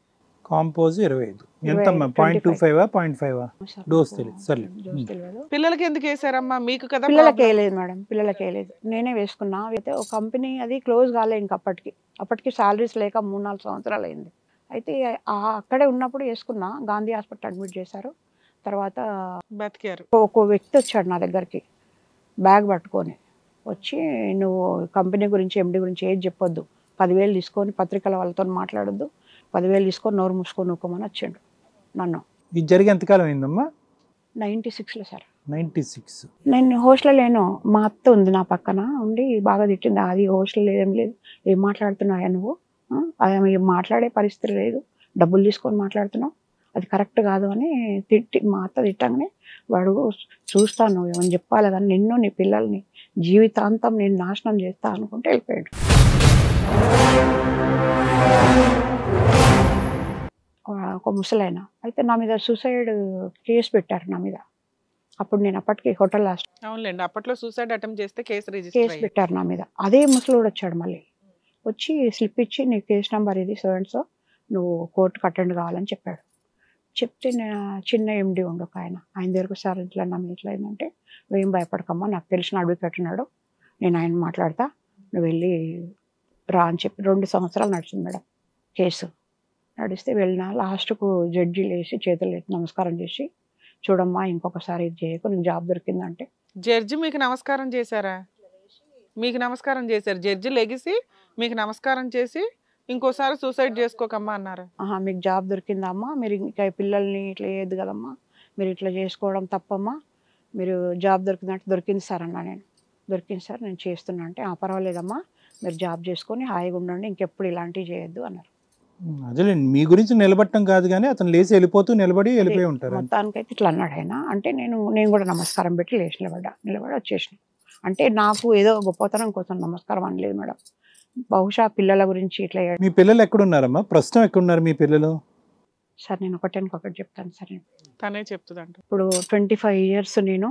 కాంపోజ్ 25 ఎంతమ్మా? 0.25 0.5 డోస్ తెలియదు. సరే, తెలియదు. పిల్లలకి ఎందుకు వేసారమ్మా? మీకు కదా పిల్లలకి వేయలేదు మేడం, పిల్లలకి వేయలేదు, నేనే వేసుకున్నా. అయితే ఒక కంపెనీ అది క్లోజ్ కాలే ఇంకా అప్పటికి సాలరీస్ లేక 3-4 సంవత్సరాలు అయింది. అయితే అక్కడే ఉన్నప్పుడు వేసుకున్నా. గాంధీ హాస్పిటల్ అడ్మిట్ చేశారు. తర్వాత బతికారు. ఒక వ్యక్తి వచ్చాడు నా దగ్గరికి బ్యాగ్ పట్టుకొని వచ్చి, నువ్వు కంపెనీ గురించి ఎండి గురించి ఏది చెప్పొద్దు, 10,000 తీసుకొని పత్రికల వాళ్ళతో మాట్లాడొద్దు, 10,000 తీసుకొని నోరు మూసుకొని నూకోమని వచ్చిండు నన్ను. ఇది జరిగి ఎంతకాలం అయిందమ్మా? 96లో సార్. 96. నేను హోస్టల్లో లేను. మా అత్త ఉంది నా పక్కన ఉండి బాగా తిట్టింది. అది హోస్టల్ ఏం లేదు, ఏం మాట్లాడుతున్నాయా నువ్వు, అది మాట్లాడే పరిస్థితి లేదు, డబ్బులు తీసుకొని మాట్లాడుతున్నావు, అది కరెక్ట్ కాదు అని మా అత్త తిట్టగానే వాడు, చూస్తాను ఏమని చెప్పాలి కానీ నిన్ను నీ పిల్లల్ని జీవితాంతం నేను నాశనం చేస్తా అనుకుంటే వెళ్ళిపోయాడు. ఒక ముసలైన అయితే నా మీద సూసైడ్ కేసు పెట్టారు నా మీద. అప్పుడు నేను అప్పటికి హోటల్ అవునులేండి, అప్పట్లో సూసైడ్ అటెంప్ట్ చేస్తే కేసు పెట్టారు నా మీద. అదే ముసలోడు వచ్చాడు మళ్ళీ వచ్చి స్లిప్ ఇచ్చి, నీ కేసు నెంబర్ ఇది సో నువ్వు కోర్టుకు అటెండ్ కావాలని చెప్పాడు. చెప్తే నేను చిన్న ఎండి ఉండు ఒక ఆయన దగ్గరకు, సార్ ఇట్లా నా మీద ఇట్లా అయిందంటే, నువ్వేం భయపడకమ్మా, నాకు తెలిసిన అడ్వకేట్ ఉన్నాడు, నేను ఆయన మాట్లాడతా, నువ్వు వెళ్ళి రా అని చెప్పి 2 సంవత్సరాలు నడిచింది మేడం కేసు. నడిస్తే వెళ్ళిన లాస్ట్కు జడ్జి లేచి చేతులు ఎత్తి నమస్కారం చేసి, చూడమ్మా ఇంకొకసారి ఇది చేయకు, నీకు జాబ్ దొరికిందంటే. జడ్జి మీకు నమస్కారం చేశారా? మీకు నమస్కారం చేశారు జడ్జి లెగిసి మీకు నమస్కారం చేసి, ఇంకోసారి సూసైడ్ చేసుకోకమ్మా అన్నారు. మీకు జాబ్ దొరికిందమ్మా, మీరు ఇంకా పిల్లల్ని ఇట్లా చేయొద్దు కదమ్మా, మీరు ఇట్లా చేసుకోవడం తప్పమ్మా, మీరు జాబ్ దొరికిందంటే, దొరికింది సార్ అన్నా నేను, దొరికింది సార్ నేను చేస్తున్నా అంటే, పర్వాలేదమ్మా మీరు జాబ్ చేసుకొని హాయిగా ఉండండి, ఇంకెప్పుడు ఇలాంటివి చేయొద్దు అన్నారు. అదేలేండి, మీ గురించి నిలబట్టడం కాదు కానీ అతను లేచి వెళ్ళిపోయి ఉంటారు. మొత్తానికైతే ఇట్లా అన్నాడు ఆయన. అంటే నేను కూడా నమస్కారం పెట్టి లేచి నిలబడి వచ్చేసిన. అంటే నాకు ఏదో గొప్పతనం కోసం నమస్కారం అనలేదు మేడం. బహుశా పిల్లల గురించి ఇట్లా. మీ పిల్లలు ఎక్కడున్నారమ్మా ప్రస్తుతం? ఎక్కడున్నారు మీ పిల్లలు? సార్ నేను ఒకటి చెప్తాను సార్. తనే చెప్తుందంట. ఇప్పుడు 25 years నేను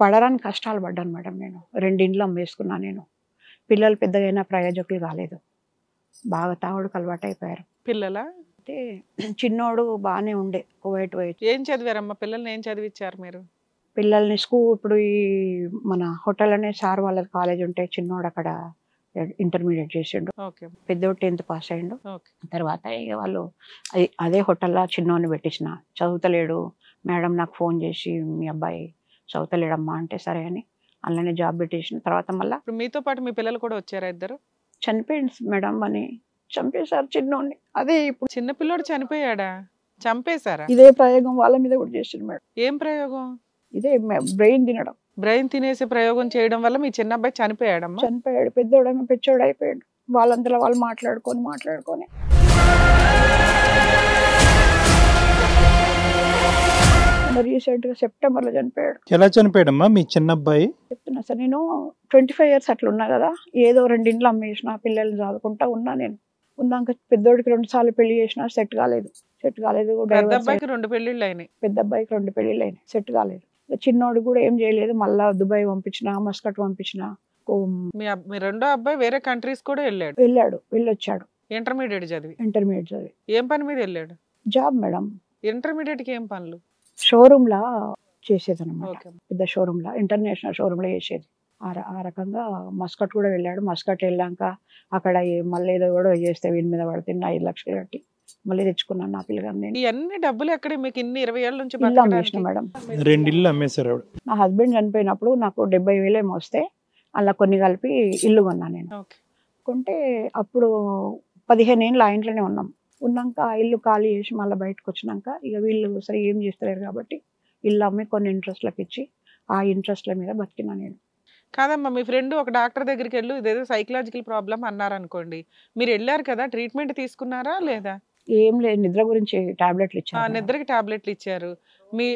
పడరాని కష్టాలు పడ్డాను మేడం. నేను 2 ఇండ్లు అమ్మేసుకున్నాను. నేను పిల్లలు పెద్దగైనా ప్రయోజకులు కాలేదు, బాగా తాగుడుకు అలవాటు అయిపోయారు. పిల్లల అంటే చిన్నోడు బాగానే ఉండే, వైట్ ఏం చదివారమ్మా పిల్లల్ని? ఏం చదివించారు మీరు పిల్లల్ని? ఇప్పుడు ఈ మన హోటల్ అనే సార్ వాళ్ళ కాలేజ్ ఉంటే, చిన్నోడు అక్కడ ఇంటర్మీడియట్ చేసిండు, పెద్దోడు 10th పాస్ అయ్యిండు. తర్వాత ఇక వాళ్ళు అదే హోటల్లో చిన్నోని పెట్టించిన, చదువుతలేడు మేడం, నాకు ఫోన్ చేసి మీ అబ్బాయి చదువుతలేడమ్మా అంటే సరే అని అలానే జాబ్ పెట్టేసిన. తర్వాత మళ్ళీ మీతో పాటు మీ పిల్లలు కూడా వచ్చారా? ఇద్దరు చనిపోయింది మేడం అని చంపేశారు చిన్నోడిని. అదే ఇప్పుడు చిన్న పిల్లోడు చనిపోయాడా? చంపేశారా? ఇదే ప్రయోగం వాళ్ళ మీద కూడా చేసిండు మేడం. ఏం ప్రయోగం? ఇదే బ్రెయిన్ తినడం. బ్రెయిన్ తినేసే ప్రయోగం చేయడం వల్ల మీ చిన్న అబ్బాయి చనిపోయాడమ్మా? చనిపోయాడు. పెద్దోడేమో పెచ్చోడు అయిపోయాడు. వాళ్ళంతలో వాళ్ళు మాట్లాడుకొని రీసెంట్ గా సెప్టెంబర్లో చనిపోయాడు. ఎలా చనిపోయాడమ్మా మీ చిన్న అబ్బాయి? చెప్తున్నా సార్, నేను 25 years అట్లా ఉన్నా కదా, ఏదో 2 ఇండ్లు అమ్మేసిన, పిల్లల్ని చదువుకుంటా ఉన్నా. నేను ఉన్నాక పెద్దోడికి 2 సార్లు పెళ్లి చేసిన, సెట్ కాలేదు. పెద్ద అబ్బాయికి 2 పెళ్లిళ్ళు అయినాయి. పెద్ద అబ్బాయికి 2 పెళ్లిళ్ళు అయినాయి, సెట్ కాలేదు. చిన్నోడు కూడా ఏం చేయలేదు, మళ్ళా దుబాయ్ పంపించిన, మస్కట్ పంపించిన. మీ రెండో అబ్బాయి వేరే కంట్రీస్ కూడా వెళ్ళొచ్చాడు. ఇంటర్మీడియట్ చదివి ఏం పని మీద వెళ్ళాడు? Job madam. ఇంటర్మీడియట్ కి ఏం పనులు? షోరూమ్ లా చేసేది అనమాట, పెద్ద షోరూమ్ లా, ఇంటర్నేషనల్ షోరూమ్ లో చేసేది. ఆ రకంగా మస్కట్ కూడా వెళ్ళాడు. మస్కట్ వెళ్ళాక అక్కడ మళ్ళీ ఏదో కూడా చేస్తే వీని మీద పడితే 5 లక్షలు కట్టి మళ్ళీ తెచ్చుకున్నాను నా పిల్లగాన్ని. నేను ఇవన్నీ డబ్బులు ఎక్కడ మీకు ఇన్ని 20 ఏళ్ళ నుంచి ఇల్లు అమ్మేసిన మేడం. 2 ఇళ్ళు అమ్మేశారు ఆవిడ. నా హస్బెండ్ చనిపోయినప్పుడు నాకు 70,000 ఏమో వస్తే అలా కొన్ని కలిపి ఇల్లు కొన్నాను నేను. ఓకే. కొంటే అప్పుడు 15 ఏళ్ళు ఆ ఇంట్లోనే ఉన్నాం. ఉన్నాక ఆ ఇల్లు ఖాళీ చేసి మళ్ళీ బయటకు వచ్చినాక ఇక వీళ్ళు సరే ఏం చేస్తలేరు కాబట్టి ఇల్లు అమ్మి కొన్ని ఇంట్రెస్ట్లకు ఇచ్చి ఆ ఇంట్రెస్ట్ల మీద బతికినా నేను. కాదమ్మా, మీ ఫ్రెండ్ ఒక డాక్టర్ దగ్గరికి వెళ్ళు, ఇదేదో సైకలాజికల్ ప్రాబ్లం అన్నారు అనుకోండి, మీరు వెళ్ళారు కదా, ట్రీట్మెంట్ తీసుకున్నారా లేదా? ఏం లేదు, నిద్ర గురించి టాబ్లెట్లు ఇచ్చారు. నిద్రకి టాబ్లెట్లు ఇచ్చారు.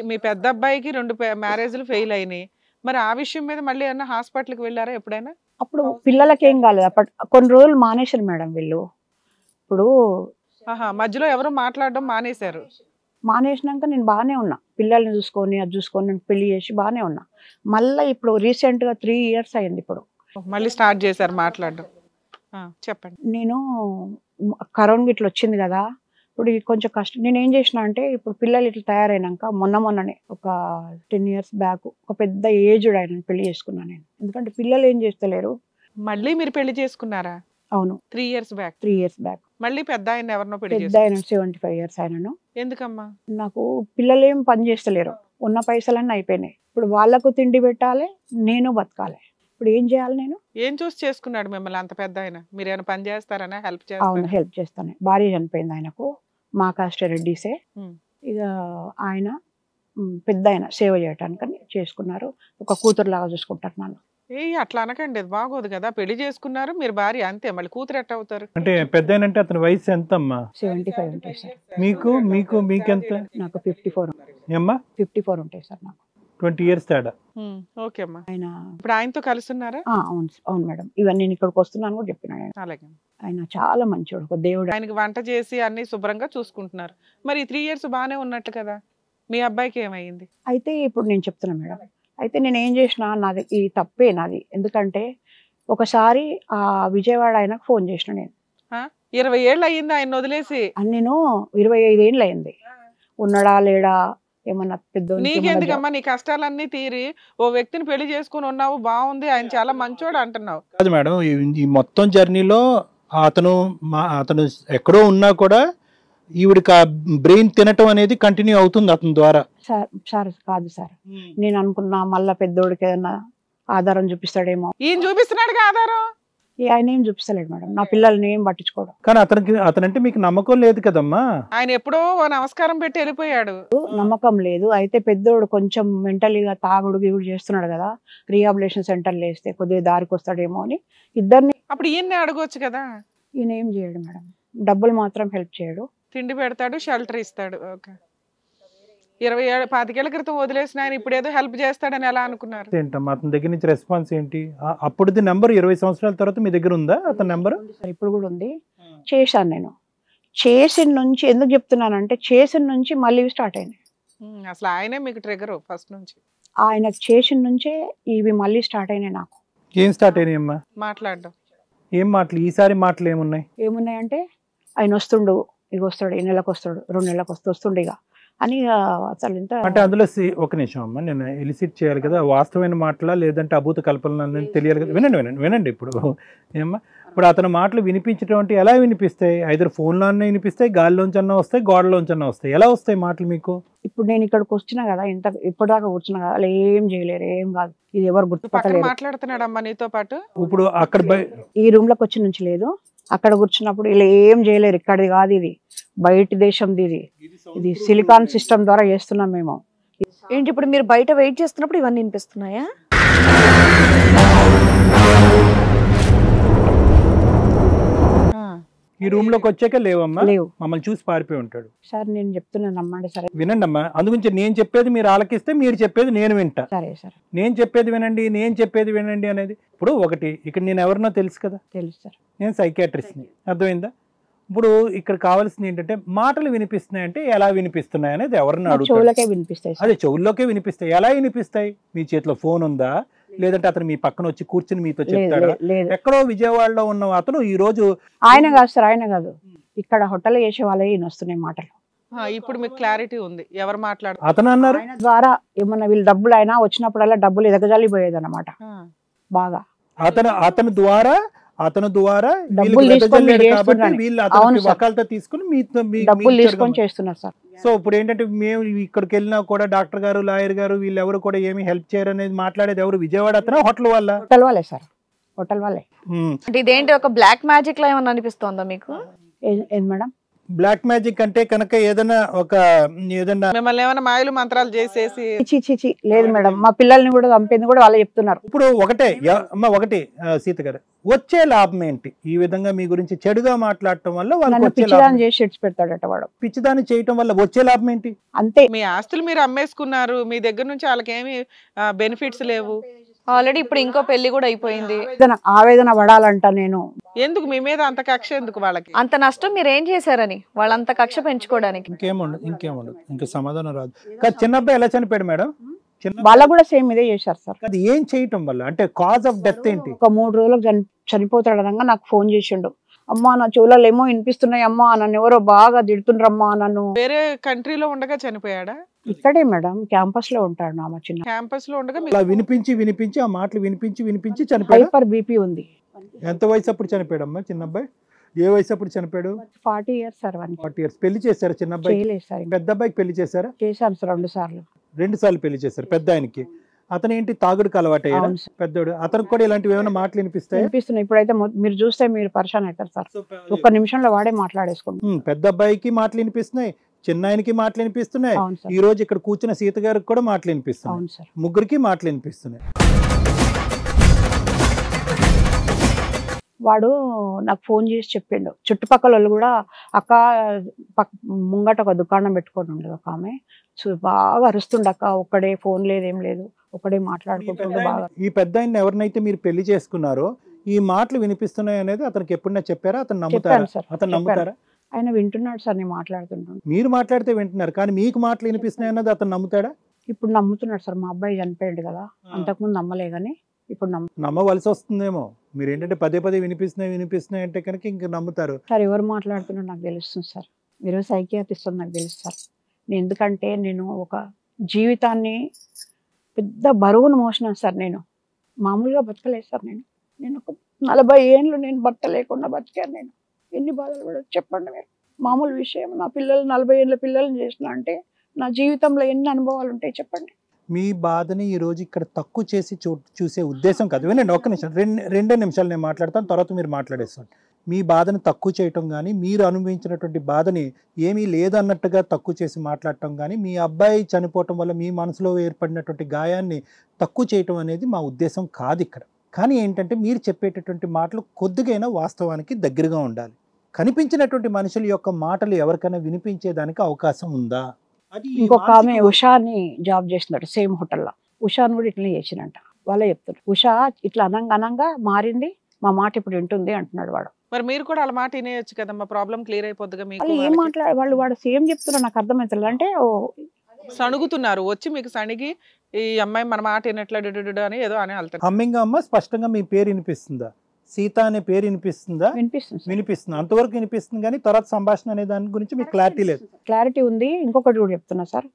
మీ పెద్ద అబ్బాయికి 2 మ్యారేజ్లు ఫెయిల్ అయినాయి. మరి ఆ విషయం మీద మళ్ళీ ఏమన్నా హాస్పిటల్కి వెళ్ళారా ఎప్పుడైనా? అప్పుడు పిల్లలకి ఏం కాలేదు. అప్పటి కొన్ని రోజులు మానేశారు మేడం వీళ్ళు. ఇప్పుడు మధ్యలో ఎవరో మాట్లాడడం మానేశారు. మానేసినాక నేను బాగానే ఉన్నా, పిల్లల్ని చూసుకొని అది చూసుకొని నేను పెళ్లి చేసి బాగానే ఉన్నా. మళ్ళీ ఇప్పుడు రీసెంట్గా 3 years అయింది. ఇప్పుడు మళ్ళీ స్టార్ట్ చేశారు మాట్లాడడం. చెప్పండి. నేను కరోనా ఇట్లా వచ్చింది కదా, ఇప్పుడు కొంచెం కష్టం. నేను ఏం చేసిన అంటే ఇప్పుడు పిల్లలు ఇట్లా తయారైనాక మొన్ననే ఒక 10 years బ్యాక్ ఒక పెద్ద ఏజ్డ్ ఆయన పెళ్లి చేసుకున్నాను నేను. ఎందుకంటే పిల్లలు ఏం చేస్తలేరు. మళ్ళీ మీరు పెళ్లి చేసుకున్నారా? అవును, 3 years బ్యాక్. 3 years back. మళ్ళీ పెద్ద ఆయన ఎవరినో పెళ్లి పెద్ద ఆయన 75 years ఆయనను. ఎందుకమ్మా? నాకు పిల్లలు ఏం పని చేస్తలేరు, ఉన్న పైసలన్నీ అయిపోయినాయి. ఇప్పుడు వాళ్ళకు తిండి పెట్టాలి, నేను బతకాలి. ఇప్పుడు ఏం చేయాలి నేను? ఏం చూసి చేసుకున్నాడు మిమ్మల్ని అంత పెద్ద ఆయన? మీరు ఏమైనా పని చేస్తారనా? హెల్ప్ అవును, చేస్తారా? హెల్ప్ చేస్తాను. భార్య చనిపోయింది ఆయనకు, మా కాస్ట్ రెడ్డిసే. ఇక ఆయన పెద్ద ఆయన సేవ చేయటానికి చేసుకున్నారు. ఒక కూతురులాగా చూసుకుంటారు నన్ను. అట్లా అనకండి, అది బాగోదు కదా. పెళ్లి చేసుకున్నారు, మీరు భార్య, అంతే. మళ్ళీ కూతురు ఎట్ట అవుతారు? అంటే పెద్ద అంటే అతని వయసు ఎంత అమ్మా? 75 ఉంటాయి సార్. మీకెంత? నాకు 54. ఏమ్మా? 54 ఉంటాయి సార్ నాకు. 20 years తేడా. ఓకే అమ్మా. ఆయన ఇప్పుడు ఆయనతో కలుస్తున్నారా? అవును అవును మేడం. ఇవన్నీ నేను ఇక్కడికి వస్తున్నాను కూడా చెప్పిన. అలాగే. ఆయన చాలా మంచివాడు, ఒక దేవుడు. ఆయనకి వంట చేసి అన్ని శుభ్రంగా చూసుకుంటున్నారు. మరి 3 years బాగానే ఉన్నట్టు కదా, మీ అబ్బాయికి ఏమైంది? అయితే ఇప్పుడు నేను చెప్తున్నా మేడం, అయితే నేను ఏం చేసిన, నాది ఈ తప్పే నాది. ఎందుకంటే ఒకసారి ఆ విజయవాడ ఆయనకు ఫోన్ చేసిన నేను. 20 ఏళ్ళు అయ్యింది ఆయన వదిలేసి. నేను 25 ఏళ్ళు అయింది. ఉన్నాడా లేడా ఏమన్నా పెద్ద. నీకెందుకమ్మా, నీ కష్టాలన్నీ తీరి ఓ వ్యక్తిని పెళ్లి చేసుకుని ఉన్నావు, బాగుంది, ఆయన చాలా మంచోడు అంటున్నావు. కాదు మేడం, ఈ మొత్తం జర్నీలో అతను ఎక్కడో ఉన్నా కూడా ఈవిడికి ఆ బ్రెయిన్ తినటం అనేది కంటిన్యూ అవుతుంది అతని ద్వారా. సార్ కాదు సార్, నేను అనుకున్నా మళ్ళా పెద్దోడికి ఏదన్నా ఆధారం చూపిస్తాడేమో. ఈయన చూపిస్తున్నాడు ఆధారం? ఆయన ఏం చూపిస్తలేడు మేడం, నా పిల్లల్ని ఏం పట్టించుకోవడం. కానీ అతనంటే మీకు నమ్మకం లేదు కదమ్మా. ఆయన ఎప్పుడో నమస్కారం పెట్టి వెళ్ళిపోయాడు. నమ్మకం లేదు. అయితే పెద్దోడు కొంచెం మెంటలీగా తాగుడు గీగుడు చేస్తున్నాడు కదా, రీహాబిలేషన్ సెంటర్లు వేస్తే కొద్దిగా దారికి వస్తాడేమో అని ఇద్దరిని. అప్పుడు ఈయన్ని అడగొచ్చు కదా. ఈయన ఏం చేయడు మేడం, డబ్బులు మాత్రం హెల్ప్ చేయడు. తిండి పెడతాడు, షెల్టర్ ఇస్తాడు. ఓకే. 25 ఏళ్ల క్రితం వదిలేసిన ఆయన ఇప్పుడు ఏదో హెల్ప్ చేస్తాడని ఎలా అనుకున్నారు? ఏంటమ్మా అతని దగ్గర నుంచి రెస్పాన్స్ ఏంటి? అప్పుడుది నెంబర్ 20 సంవత్సరాల తర్వాత మీ దగ్గర ఉందా అతని నెంబర్? ఇప్పుడు కూడా ఉంది. చేశాను నేను. చేసిన నుంచి ఎందుకు చెప్తున్నానంటే, చేసిన నుంచి మళ్ళీ స్టార్ట్ అయినాయి. అసలు ఆయనే మీకు ట్రిగర్ ఫస్ట్ నుంచి. ఆయన చేసిన నుంచే ఇవి మళ్ళీ స్టార్ట్ అయినాయి నాకు. ఏం స్టార్ట్ అయినాయి అమ్మా? మాట్లాడడం. ఏం మాటలు? ఈసారి మాటలు ఏమున్నాయంటే ఆయన వస్తుండు, ఇక వస్తాడు, ఈ నెలకు వస్తాడు, 2 నెలలకు వస్తుండే ఇక అని. అసలు ఇంత అంటే అందులో ఒక నిమిషం అమ్మా, నేను ఎలిసిట్ చేయాలి కదా, వాస్తవమైన మాటలా లేదంటే అభూత కల్పన తెలియాలి కదా. వినండి ఇప్పుడు ఏమ్మా, ఇప్పుడు అతని మాటలు వినిపించడం అంటే ఎలా వినిపిస్తాయి? ఐదర్ ఫోన్లోనే వినిపిస్తాయి, గాలిలోంచన్నా వస్తాయి, గోడలోంచన్నా వస్తాయి. ఎలా వస్తాయి మాటలు మీకు? ఇప్పుడు నేను ఇక్కడికి వచ్చినా కదా, ఇప్పటిదాకా కూర్చున్నా కదా, అలా ఏం చేయలేరు, ఏం కాదు. ఇది ఎవరు గుర్తుపట్టలేరు. మాట్లాడుతున్నాడు అమ్మా నీతో పాటు. ఇప్పుడు అక్కడ ఈ రూమ్ లోకి వచ్చి నుంచి లేదు, అక్కడ కూర్చున్నప్పుడు ఇలా ఏం చేయలేరు. ఇక్కడిది కాదు, ఇది బయట దేశంది. ఇది సిలికాన్ సిస్టమ్ ద్వారా చేస్తున్నాం మేము. ఏంటి ఇప్పుడు మీరు బయట వెయిట్ చేస్తున్నప్పుడు ఇవన్నీ వినిపిస్తున్నాయా? ఈ రూమ్ లోకి వచ్చాక లేవమ్మా? లేవు. మమ్మల్ని చూసి పారిపోయి ఉంటాడు. సార్ నేను చెప్తున్నాను, నమ్మండి సరే. వినండి అమ్మా, అందుగురించి నేను చెప్పేది మీరు ఆలకిస్తే మీరు చెప్పేది నేను వింటా. సరే సార్. నేను చెప్పేది వినండి అనేది. ఇప్పుడు ఒకటి, ఇక్కడ నేను ఎవరినో తెలుసు కదా. తెలుసు సార్. నేను సైకియాట్రిస్ట్ని, అర్థమైందా? ఇప్పుడు ఇక్కడ కావాల్సింది ఏంటంటే మాటలు వినిపిస్తున్నాయి అంటే ఎలా వినిపిస్తున్నాయి అనేది ఎవరిని అడుగుతారు. చెవులకే వినిపిస్తాయి. అదే చెవుల్లోకే వినిపిస్తాయి. ఎలా వినిపిస్తాయి? మీ చేతిలో ఫోన్ ఉందా, లేదంటే అతను మీ పక్కన వచ్చి కూర్చుని మీతో చెప్తాడా? ఎక్కడో విజయవాడలో ఉన్న అతను ఈ రోజు ఆయన కాదు సార్, ఆయన కాదు, ఇక్కడ హోటల్ చేసే వాళ్ళే వస్తున్నాయి మాటలు. ఇప్పుడు మీకు క్లారిటీ ఉంది ఎవరు మాట్లాడు. అతను అన్నారు ఆయన ద్వారా ఏమన్నా వీళ్ళు డబ్బులు అయినా వచ్చినప్పుడల్లా డబ్బులు ఎదగజాలిపోయేది అనమాట. బాగా. అతని ద్వారా డబ్బులు వీళ్ళకి తీసుకొని వెదజల్లాడు కాబట్టి చేస్తున్నాడు. వీళ్ళు అవును అతనికి సార్. వకాలతో తీసుకుని డబ్బులు తీసుకొని చేస్తున్నారు సార్. సో ఇప్పుడు ఏంటంటే మేము ఇక్కడికి వెళ్ళినా కూడా డాక్టర్ గారు లాయర్ గారు వీళ్ళు ఎవరు కూడా ఏమి హెల్ప్ చేయరు అనేది మాట్లాడేది ఎవరు? విజయవాడ అతను హోటల్ వల్ల హోటల్ వాళ్ళే సార్, హోటల్ వాళ్ళే. అంటే ఇదేంటి ఒక బ్లాక్ మ్యాజిక్ లా ఏమన్నా అనిపిస్తోందా మీకు? ఏది మేడం? బ్లాక్ మ్యాజిక్ అంటే కనుక ఏదైనా మిమ్మల్ని ఏమైనా మాయలు మంత్రాలు చేసేసి చి లేదు మేడం, మా పిల్లల్ని కూడా చంపేది కూడా వాళ్ళే చెప్తున్నారు. ఇప్పుడు ఒకటి సీత గారు, వచ్చే లాభం ఏంటి? ఈ విధంగా మీ గురించి చెడుగా మాట్లాడటం వల్ల వాళ్ళకి నన్ను వచ్చే లాభం పిచ్చిదాన్ని చేసి చెట్స్ పెడతాడట వాడు. పిచ్చిదాన్ని చేయటం వల్ల వచ్చే లాభం ఏంటి? అంతే. మీ ఆస్తులు మీరు అమ్మేసుకున్నారు, మీ దగ్గర నుంచి వాళ్ళకి ఏమి బెనిఫిట్స్ లేవు. ఆల్రెడీ ఇప్పుడు ఇంకో పెళ్లి కూడా అయిపోయింది. ఆవేదన పడాలంట నేను. ఎందుకు మీ మీద అంత కక్ష ఎందుకు వాళ్ళకి? అంత నష్టం మీరు ఏం చేశారని వాళ్ళంత కక్ష పెంచుకోవడానికి? ఇంకేముండదు ఇంకా సమాధానం రాదు. కానీ చిన్న అబ్బాయి ఎలా చనిపోయాడు మేడం? వాళ్ళకు కూడా సేమ్ ఇదే చేశారు సార్. అది ఏం చేయటం వల్ల, అంటే కాజ్ ఆఫ్ డెత్ ఏంటి? ఒక 3 రోజులకు చనిపోతాడు అనగా నాకు ఫోన్ చేసిండు. అమ్మా నా చెవులలో ఏమో వినిపిస్తున్నాయి అమ్మా, నన్ను ఎవరో బాగా తిడుతుండ్రమ్మా నన్ను. వేరే కంట్రీలో ఉండగా చనిపోయాడా? ఇక్కడే మేడం, క్యాంపస్ లో ఉంటాడు. నా చిన్న క్యాంపస్ లో ఉండగా అలా వినిపించి ఆ మాటలు వినిపించి చనిపోయాడు. హైపర్ బీపీ ఉంది. ఎంత వయసు అప్పుడు చనిపోయాడమ్మా చిన్న అబ్బాయి? ఏ వయసు అప్పుడు చనిపోయాడు? 40 years సార్. 40 years. పెళ్లి చేశారా చిన్న అబ్బాయి? చేయలేదు సార్. పెద్ద అబ్బాయికి పెళ్లి చేశారా? చేశాను సార్ 2 సార్లు. 2 సార్లు పెళ్లి చేశారు పెద్ద ఆయనకి. అతను ఏంటి తాగుడుకు అలవాటు అయ్యాడు అవును సార్. పెద్దోడు. అతనికి కూడా ఇలాంటివి ఏమైనా మాటలు వినిపిస్తాయి? వినిపిస్తున్నాయి. ఇప్పుడైతే మీరు చూస్తే మీరు పరిశాన్ అవుతారు సార్. ఒక్క నిమిషంలో వాడే మాట్లాడేసుకుంటాం. పెద్ద అబ్బాయికి మాటలు వినిపిస్తున్నాయి, చిన్న ఆయనకి మాటలు వినిపిస్తున్నాయి. అవును సార్. ఈ రోజు ఇక్కడ కూర్చున్న సీత గారికి కూడా మాటలు వినిపిస్తున్నాయి. అవును సార్. ముగ్గురికి మాటలు వినిపిస్తున్నాయి. వాడు నాకు ఫోన్ చేసి చెప్పిండు. చుట్టుపక్కల వాళ్ళు కూడా అక్క ముంగట ఒక దుకాణం పెట్టుకొని ఉండదు ఒక ఆమె, సో బాగా అరుస్తుండక్క, ఒక్కడే, ఫోన్ లేదు ఏం లేదు, ఒకడే మాట్లాడుకుంటుండే బాగా. ఈ పెద్ద ఆయన ఎవరినైతే మీరు పెళ్లి చేసుకున్నారో ఈ మాటలు వినిపిస్తున్నాయి అనేది అతనికి ఎప్పుడైనా చెప్పారా? అతను నమ్ముతారా? చెప్పాను సార్. అతను నమ్ముతారా? ఆయన వింటున్నాడు సార్, నేను మాట్లాడుతుంటాను. మీరు మాట్లాడితే వింటున్నారు, కానీ మీకు మాటలు వినిపిస్తున్నాయి అన్నది అతను నమ్ముతాడా? ఇప్పుడు నమ్ముతున్నాడు సార్. మా అబ్బాయి చనిపోయాడు కదా, అంతకుముందు నమ్మలే కానీ ఇప్పుడు నమ్మవలసి వస్తుందేమో. మీరు ఏంటంటే పదే వినిపిస్తున్నాయి అంటే కనుక ఇంక నమ్ముతారు. సార్ ఎవరు మాట్లాడుతున్నాడు నాకు తెలుస్తుంది సార్. మీరు సైకియాట్రిస్ట్ నాకు తెలుసు సార్. ఎందుకంటే నేను ఒక జీవితాన్ని పెద్ద బరువును మోసినాను సార్. నేను మామూలుగా బతకలేదు సార్. నేను ఒక 40 ఏళ్ళు నేను భర్త లేకుండా బతికాను. నేను ఎన్ని బాధలు కూడా చెప్పండి మీరు. మామూలు విషయం. నా పిల్లలు 40 ఏళ్ళ పిల్లల్ని చేసిన అంటే నా జీవితంలో ఎన్ని అనుభవాలు ఉంటాయి చెప్పండి. మీ బాధని ఈ రోజు ఇక్కడ తక్కువ చేసి చూసే ఉద్దేశం కాదు. వినండి ఒక్క నిమిషం, 2 నిమిషాలు నేను మాట్లాడతాను, తర్వాత మీరు మాట్లాడేస్తాను. మీ బాధని తక్కువ చేయటం కానీ, మీరు అనుభవించినటువంటి బాధని ఏమీ లేదన్నట్టుగా తక్కువ చేసి మాట్లాడటం కానీ, మీ అబ్బాయి చనిపోవటం వల్ల మీ మనసులో ఏర్పడినటువంటి గాయాన్ని తక్కువ చేయటం అనేది మా ఉద్దేశం కాదు ఇక్కడ. కానీ ఏంటంటే మీరు చెప్పేటటువంటి మాటలు కొద్దిగైనా వాస్తవానికి దగ్గరగా ఉండాలి. కనిపించినటువంటి మనుషుల యొక్క మాటలు ఎవరికైనా వినిపించేదానికి అవకాశం ఉందా? ఇంకొక ఆమె ఉషాని జాబ్ చేస్తున్నాడు సేమ్ హోటల్లో. ఉషాని కూడా ఇట్లనే చేసినంట. వాళ్ళే చెప్తారు ఉషా ఇట్లా అనంగా మారింది, మా మాట ఇప్పుడు వింటుంది అంటున్నాడు వాడు. మరి మీరు కూడా అలా మాట వినేయచ్చు కదమ్మా, ప్రాబ్లం క్లియర్ అయిపోద్దిగా. మీకు వాళ్ళు ఏం మాట్లాడే వాడు సేమ్ చెప్తున్నారు, నాకు అర్థమవుతుంది. అంటే సణుగుతున్నారు వచ్చి మీకు సణిగి ఈ అమ్మాయి మన మాట వినట్లా అని ఏదో అని వెళ్తారు. హమ్మింగ్ అమ్మ స్పష్టంగా మీ పేరు వినిపిస్తుందా? సీత అనే పేరు వినిపిస్తుందా? వినిపిస్తుంది, అంతవరకు వినిపిస్తుంది. కానీ తర్వాత సంభాషణ అనే దాని గురించి మీకు క్లారిటీ లేదు. క్లారిటీ ఉంది. ఇంకొకటి కూడా చెప్తున్నా సార్,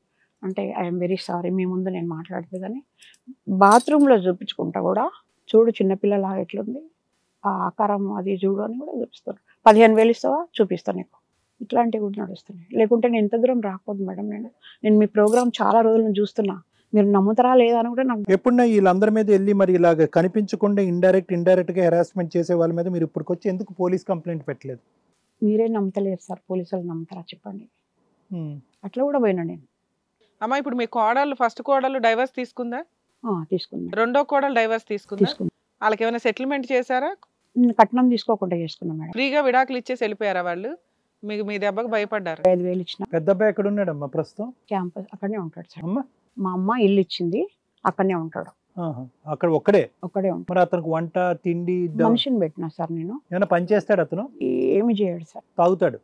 అంటే ఐఎమ్ వెరీ సారీ మీ ముందు నేను మాట్లాడుతుంది. కానీ బాత్రూంలో చూపించుకుంటా కూడా చూడు చిన్నపిల్లలా ఎట్లుంది, ఆ ఆకారం అది చూడు అని కూడా చూపిస్తాను. 15,000 ఇస్తావా చూపిస్తాను నీకు. ఇట్లాంటివి కూడా నడుస్తున్నాయి. లేకుంటే నేను ఎంత దూరం రాకపోదు మేడం. నేను మీ ప్రోగ్రామ్ చాలా రోజులను చూస్తున్నా, మీరు నమ్ముతారా లేదా అని కూడా నాకు. ఎప్పుడన్నా వీళ్ళందరి మీద వెళ్ళి మరి ఇలాగ కనిపించకుండా ఇండైరెక్ట్ గా హెరాస్మెంట్ చేసే వాళ్ళ మీద మీరు ఇప్పటికొచ్చి ఎందుకు పోలీస్ కంప్లైంట్ పెట్టలేదు? మీరే నమ్మతలేరు సార్, పోలీసులు నమ్ముతారా చెప్పండి. అట్లా కూడా పోయినా నేను. అమ్మా ఇప్పుడు మీ కోడలు, ఫస్ట్ కోడలు డైవర్స్ తీసుకుందా? తీసుకున్నా. రెండో కోడలు డైవర్స్ తీసుకుందా? వాళ్ళకి ఏమైనా సెటిల్మెంట్ చేశారా? కట్నం తీసుకోకుండా చేసుకున్నా మేడం. ఫ్రీగా విడాకులు ఇచ్చేసి వెళ్ళిపోయారా వాళ్ళు? మీకు మీ దెబ్బకు భయపడ్డారు? 5,000 ఇచ్చిన. పెద్ద అబ్బాయి ఎక్కడ ఉన్నాడమ్మా ప్రస్తుతం? క్యాంపస్ అక్కడనే ఉంటాడు సార్. అమ్మా మా అమ్మ ఇల్లు ఇచ్చింది, అక్కడనే ఉంటాడు. అక్కడ ఒక్కడే ఉంటాడు. మరి అతనికి వంట తిండి మనిషిని పెట్టినా సార్ నేను. ఏమైనా పని చేస్తాడు అతను? ఏమి చేయడు సార్, తాగుతాడు,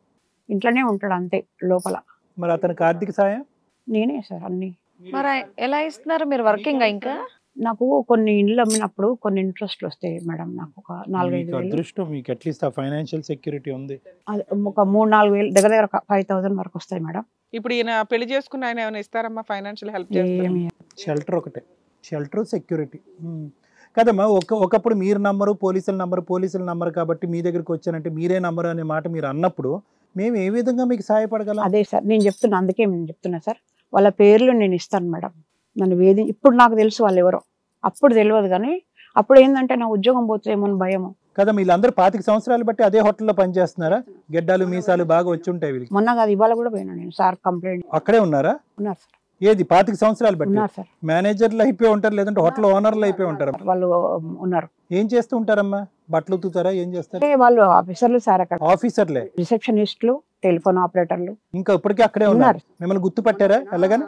ఇంట్లోనే ఉంటాడు అంతే లోపల. మరి అతనికి ఆర్థిక సాయం నేనే సార్ అన్ని. మరి ఎలా ఇస్తున్నారు మీరు? వర్కింగ్ ఇంకా? నాకు కొన్ని ఇండ్లు అమ్మినప్పుడు కొన్ని ఇంట్రెస్ట్లు వస్తాయి మేడం. నాకు ఒక 4-5 వేలు అదృష్టం, మీకు అట్లీస్ట్ ఆ ఫైనాన్షియల్ సెక్యూరిటీ ఉంది. ఒక 3-4 వేలు దగ్గర 5,000 వరకు వస్తాయి మేడం. ఇప్పుడు ఈయన పెళ్లి చేసుకున్న ఆయన ఏమైనా ఇస్తారమ్మా ఫైనాన్షియల్ హెల్ప్? షెల్టర్ ఒకటే, షెల్టర్ సెక్యూరిటీ. కదమ్మా ఒకప్పుడు మీరు నంబరు పోలీసుల నంబరు కాబట్టి మీ దగ్గరికి వచ్చానంటే మీరే నంబరు అనే మాట మీరు అన్నప్పుడు మేము ఏ విధంగా మీకు సహాయపడగలం? అదే సార్ నేను చెప్తున్నా, అందుకే నేను చెప్తున్నా సార్, వాళ్ళ పేర్లు నేను ఇస్తాను మేడం. నన్ను ఇప్పుడు నాకు తెలుసు వాళ్ళు ఎవరో, అప్పుడు తెలియదు. కానీ అప్పుడు ఏంటంటే నా ఉద్యోగం పోతుందేమో అని భయము కదా. వీళ్ళందరూ 25 సంవత్సరాలు బట్టి అదే హోటల్లో పనిచేస్తున్నారా? గెడ్డాలు మీసాలు బాగా వచ్చి ఉంటాయి వీళ్ళకి. మొన్న కాదు ఇవాళ కూడా పోయినా నేను సార్ కంప్లైంట్. అక్కడే ఉన్నారా? ఉన్నారు సార్. ఏది 25 సంవత్సరాలు బట్టి? ఉన్నారు సార్. మేనేజర్లు అయిపోయి ఉంటారు, లేదంటే హోటల్ ఓనర్లు అయిపోయి ఉంటారు. వాళ్ళు ఉన్నారు. ఏం చేస్తూ ఉంటారమ్మా? బట్టలు ఉతుకుతారా? ఏం చేస్తారు? వాళ్ళు ఆఫీసర్లు సార్, అక్కడ ఆఫీసర్లే, రిసెప్షనిస్టులు, టెలిఫోన్ ఆపరేటర్లు ఇంకా ఇప్పటికీ అక్కడే ఉన్నారు. మిమ్మల్ని గుర్తుపట్టారా వెళ్ళగానే?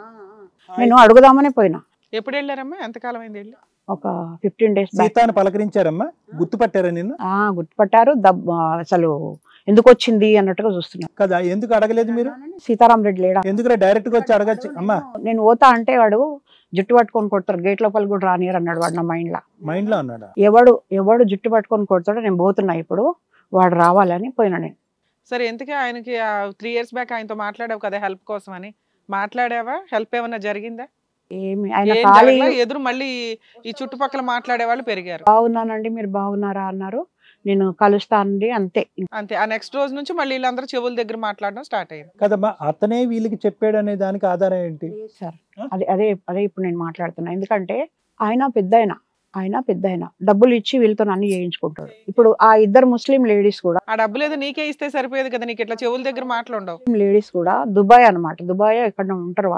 నేను అడుగుదామనే పోయినా. ఎప్పుడు వెళ్ళారమ్మా? ఎంతకాలం అయింది వెళ్ళి? ఒక 15 days బ్యాక్. సీతాను పలకరించారమ్మా? గుర్తుపట్టారా నిన్ను? గుర్తుపట్టారు. అసలు ఎందుకు వచ్చింది అన్నట్టుగా చూస్తున్నారు కదా. ఎందుకు అడగలేదు మీరు? సీతారాం రెడ్డి లేడా? ఎందుకు డైరెక్ట్ గా వచ్చి అడగచ్చు అమ్మా. నేను పోతా అంటే వాడు జుట్టు పట్టుకొని కొడతారు, గేట్ లోపల కూడా రానియర్ అన్నాడు వాడు. నా మైండ్ లో అన్నాడా? ఎవడు జుట్టు పట్టుకొని కొడతాడో నేను పోతున్నా ఇప్పుడు, వాడు రావాలని పోయినా నేను. సరే, ఎందుకే ఆయనకి 3 years బ్యాక్ ఆయనతో మాట్లాడావు కదా హెల్ప్ కోసం అని, మాట్లాడావా? హెల్ప్ ఏమన్నా జరిగిందా? ఏమి ఆయన ఖాళీ ఎదురు మళ్ళీ ఈ చుట్టుపక్కల మాట్లాడే వాళ్ళు పెరిగారు. బాగున్నానండి, మీరు బాగున్నారా అన్నారు, నేను కలుస్తానండి, అంతే. అంతే. ఆ నెక్స్ట్ రోజు నుంచి మళ్ళీ వీళ్ళందరూ చెవుల దగ్గర మాట్లాడడం స్టార్ట్ అయ్యింది కదమ్మా. అతనే వీళ్ళకి చెప్పాడు అనే దానికి ఆధారం ఏంటి సార్? అదే ఇప్పుడు నేను మాట్లాడుతున్నా. ఎందుకంటే ఆయన పెద్దాయన డబ్బులు ఇచ్చి వీళ్ళతో అన్ని చేయించుకుంటాడు. ఇప్పుడు ఆ ఇద్దరు ముస్లిం లేడీస్ కూడా, ఆ డబ్బులు ఏదో నీకే ఇస్తే సరిపోయేది కదా, నీకు ఇట్లా చెవుల దగ్గర మాట్లాడవు. లేడీస్ కూడా దుబాయ్ అన్నమాట, దుబాయ్ ఎక్కడ ఉంటారు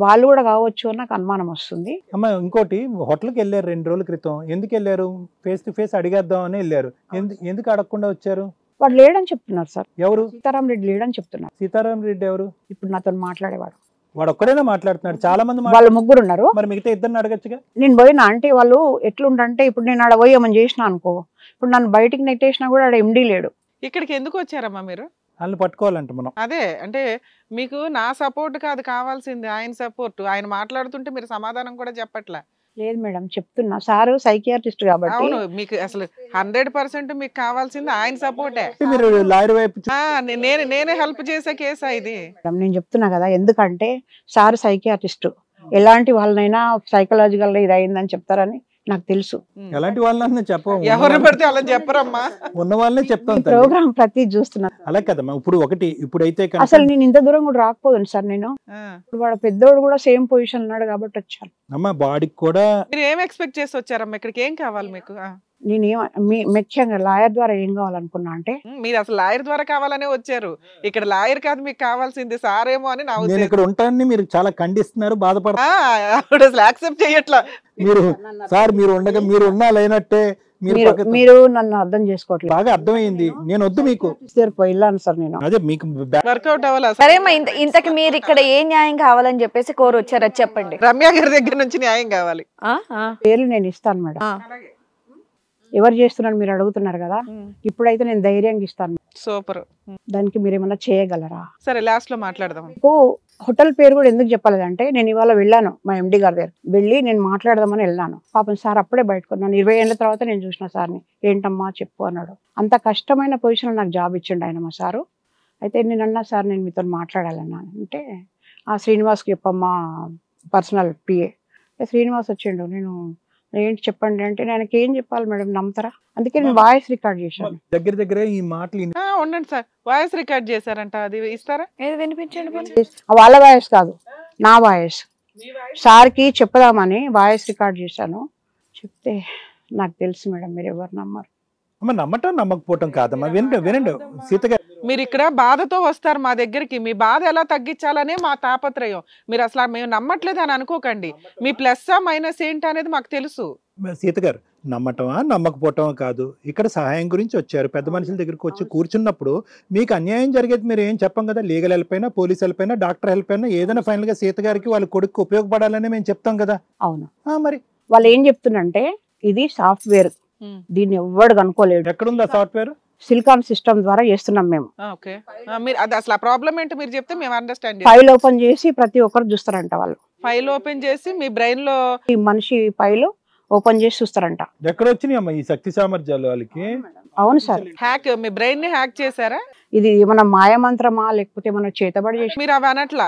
వాళ్ళు కూడా కావచ్చు అని నాకు అనుమానం వస్తుంది. అమ్మ ఇంకోటి, హోటల్కి వెళ్ళారు 2 రోజుల క్రితం. ఎందుకు వెళ్ళారు? ఫేస్ టు ఫేస్ అడిగేద్దాం అని వెళ్ళారు. ఎందుకు అడగకుండా వచ్చారు? వాడు లేడని చెప్తున్నారు సార్. ఎవరు? సీతారాం రెడ్డి లేడని చెప్తున్నారు. సీతారాం రెడ్డి ఎవరు? ఇప్పుడు నాతో మాట్లాడేవాడు. వాడు ఒక్కడైనా మాట్లాడుతున్నాడు? చాలా మంది వాళ్ళు 3 ఉన్నారు. మరి మిగతా ఇద్దరిని అడగచ్చుగా. నేను పోయినా అంటే వాళ్ళు ఎట్లుంటే, ఇప్పుడు నేను ఆడ పోయి ఏమని చేసినా అనుకో, ఇప్పుడు నన్ను బయటికి నెట్టేసినా కూడా ఆడ ఎండీ లేడు. ఇక్కడికి ఎందుకు వచ్చారమ్మా మీరు? వాళ్ళని పట్టుకోవాలంట మనం. అదే అంటే మీకు నా సపోర్ట్ కాదు కావాల్సింది, ఆయన సపోర్ట్. ఆయన మాట్లాడుతుంటే మీరు సమాధానం కూడా చెప్పట్లే. లేదు మేడం, చెప్తున్నా. సారు సైకియాట్రిస్ట్ కాబట్టి. అవును, మీకు అసలు 100% మీకు కావాల్సింది ఆయన సపోర్టే. మీరు లాయర్ వైపు నేనే హెల్ప్ చేసే కేసా ఇది? నేను చెప్తున్నా కదా, ఎందుకంటే సారు సైకియాట్రిస్ట్, ఎలాంటి వాళ్ళనైనా సైకలాజికల్ గా ఇది అయిందని చెప్తారని నాకు తెలుసు. ఎలాంటి వాళ్ళని చెప్పం, ఎవరు పడితే అలా చెప్పరమ్మా, ఉన్న వాళ్ళనే చెప్తాం. ప్రోగ్రామ్ ప్రతి చూస్తున్నా. అలా కదమ్మా. ఇప్పుడైతే అసలు నేను ఇంత దూరం కూడా రాకపోదు సార్. నేను ఇప్పుడు వాడు పెద్దోడు కూడా సేమ్ పొజిషన్ ఉన్నాడు కాబట్టి వచ్చాను. అమ్మా బాడీకి కూడా మీరు ఏం ఎక్స్పెక్ట్ చేసి వచ్చారమ్మా ఇక్కడికి? ఏం కావాలి మీకు? నేనేం ముఖ్యంగా లాయర్ ద్వారా ఏం కావాలనుకున్నా అంటే, మీరు అసలు లాయర్ ద్వారా కావాలనే వచ్చారు. ఇక్కడ లాయర్ కాదు మీకు కావాల్సింది, సారేమో అని నా నేను ఉద్దేశం. ఇక్కడ ఉంటానని మీరు చాలా ఖండిస్తున్నారు, బాధపడతారు. ఆవిడ అసలు యాక్సెప్ట్ చేయట్లా. మీరు సార్ మీరు ఉండగా మీరు ఉన్నా లేనట్టే మీరు నన్ను అర్థం చేసుకోవట్లేదు. బాగా అర్థమైంది. నేను వద్దు మీకు వెళ్ళాను సార్ నేను. అదే మీకు వర్కౌట్ అవ్వాలి. సరే ఇంతకి మీరు ఇక్కడ ఏ న్యాయం కావాలని చెప్పేసి కోరు వచ్చారు, అది చెప్పండి. రమ్య గారి దగ్గర నుంచి న్యాయం కావాలి. పేర్లు నేను ఇస్తాను మేడం. ఎవరు చేస్తున్నారు మీరు అడుగుతున్నారు కదా, ఇప్పుడైతే నేను ధైర్యంగా ఇస్తాను. సూపర్. దానికి మీరు ఏమన్నా చేయగలరా? సరే లాస్ట్ లో మాట్లాడదాం. మీకు హోటల్ పేరు కూడా ఎందుకు చెప్పలేదంటే, నేను ఇవాళ వెళ్ళాను మా ఎండి గారి దగ్గర, వెళ్ళి నేను మాట్లాడదామని వెళ్ళాను. పాపం సార్ అప్పుడే బయటకున్నాను, 20 ఏళ్ల తర్వాత నేను చూసిన సార్ని. ఏంటమ్మా చెప్పు అన్నాడు. అంత కష్టమైన పొజిషన్ నాకు జాబ్ ఇచ్చిండు ఆయన మా సారు. అయితే నేను అన్నా, సార్ నేను మీతో మాట్లాడాలన్నా అంటే, ఆ శ్రీనివాస్కి చెప్పమ్మా, పర్సనల్ పిఏ. శ్రీనివాస్ వచ్చిండు. నేను ఏంటి చెప్పండి అంటే, ఆయనకి ఏం చెప్పాలి మేడం, నమ్ముతారా? అందుకే నేను వాయిస్ రికార్డ్ చేశాను. దగ్గర ఈ మాటలు ఉండండి సార్, వాయిస్ రికార్డ్ చేశారంట, అది ఇస్తారా? వినిపించండి. వాళ్ళ వాయిస్ కాదు, నా వాయిస్. సార్కి చెప్పదామని వాయిస్ రికార్డ్ చేశాను. చెప్తే నాకు తెలుసు మేడం మీరు ఎవరు నమ్మరు. నమ్మటం నమ్మకపోవటం కాదమ్మా. వినండి సీత గారు, మీరు ఇక్కడ బాధతో వస్తారు మా దగ్గరికి, మీ బాధ ఎలా తగ్గించాలనే మా తాపత్రయం. మీరు అసలు మేము నమ్మట్లేదు అని అనుకోకండి. మీ ప్లస్ మైనస్ ఏంటి అనేది మాకు తెలుసు. సీత గారు, నమ్మటమా నమ్మకపోవటమా కాదు, ఇక్కడ సహాయం గురించి వచ్చారు. పెద్ద మనుషుల దగ్గరికి వచ్చి కూర్చున్నప్పుడు మీకు అన్యాయం జరిగేది మీరు ఏం చెప్పం కదా. లీగల్ హెల్ప్ అయినా, పోలీస్ హెల్ప్ అయినా, డాక్టర్ హెల్ప్ అయినా, ఏదైనా ఫైనల్ గా సీత గారికి వాళ్ళ కొడుకు ఉపయోగపడాలని మేము చెప్తాం కదా. అవును. మరి వాళ్ళు ఏం చెప్తున్నంటే, ఇది సాఫ్ట్వేర్, దీన్ని ఎవ్వడు కనుక్కోలేడు. ఎక్కడుందా సాఫ్ట్వేర్? సిలికాన్ సిస్టమ్ ద్వారా చేస్తున్నాం మేము. అసలు ఆ ప్రాబ్లం ఏంటో మీరు చెప్తే మేము అండర్స్టాండ్. ఫైల్ ఓపెన్ చేసి ప్రతి ఒక్కరు చూస్తారంట. వాళ్ళు ఫైల్ ఓపెన్ చేసి మీ బ్రెయిన్ లో ఈ మనిషి ఫైల్ ఓపెన్ చేసి చూస్తారంట. ఎక్కడ వచ్చినాయి అమ్మా ఈ శక్తి సామర్థ్యాలు వాళ్ళకి? అవును సార్. హ్యాక్ మీ బ్రెయిన్ ని హ్యాక్ చేశారా? ఇది మన మాయమంత్రమా లేకపోతే మన చేతబడి చేసి మీరు అవి అనట్లా,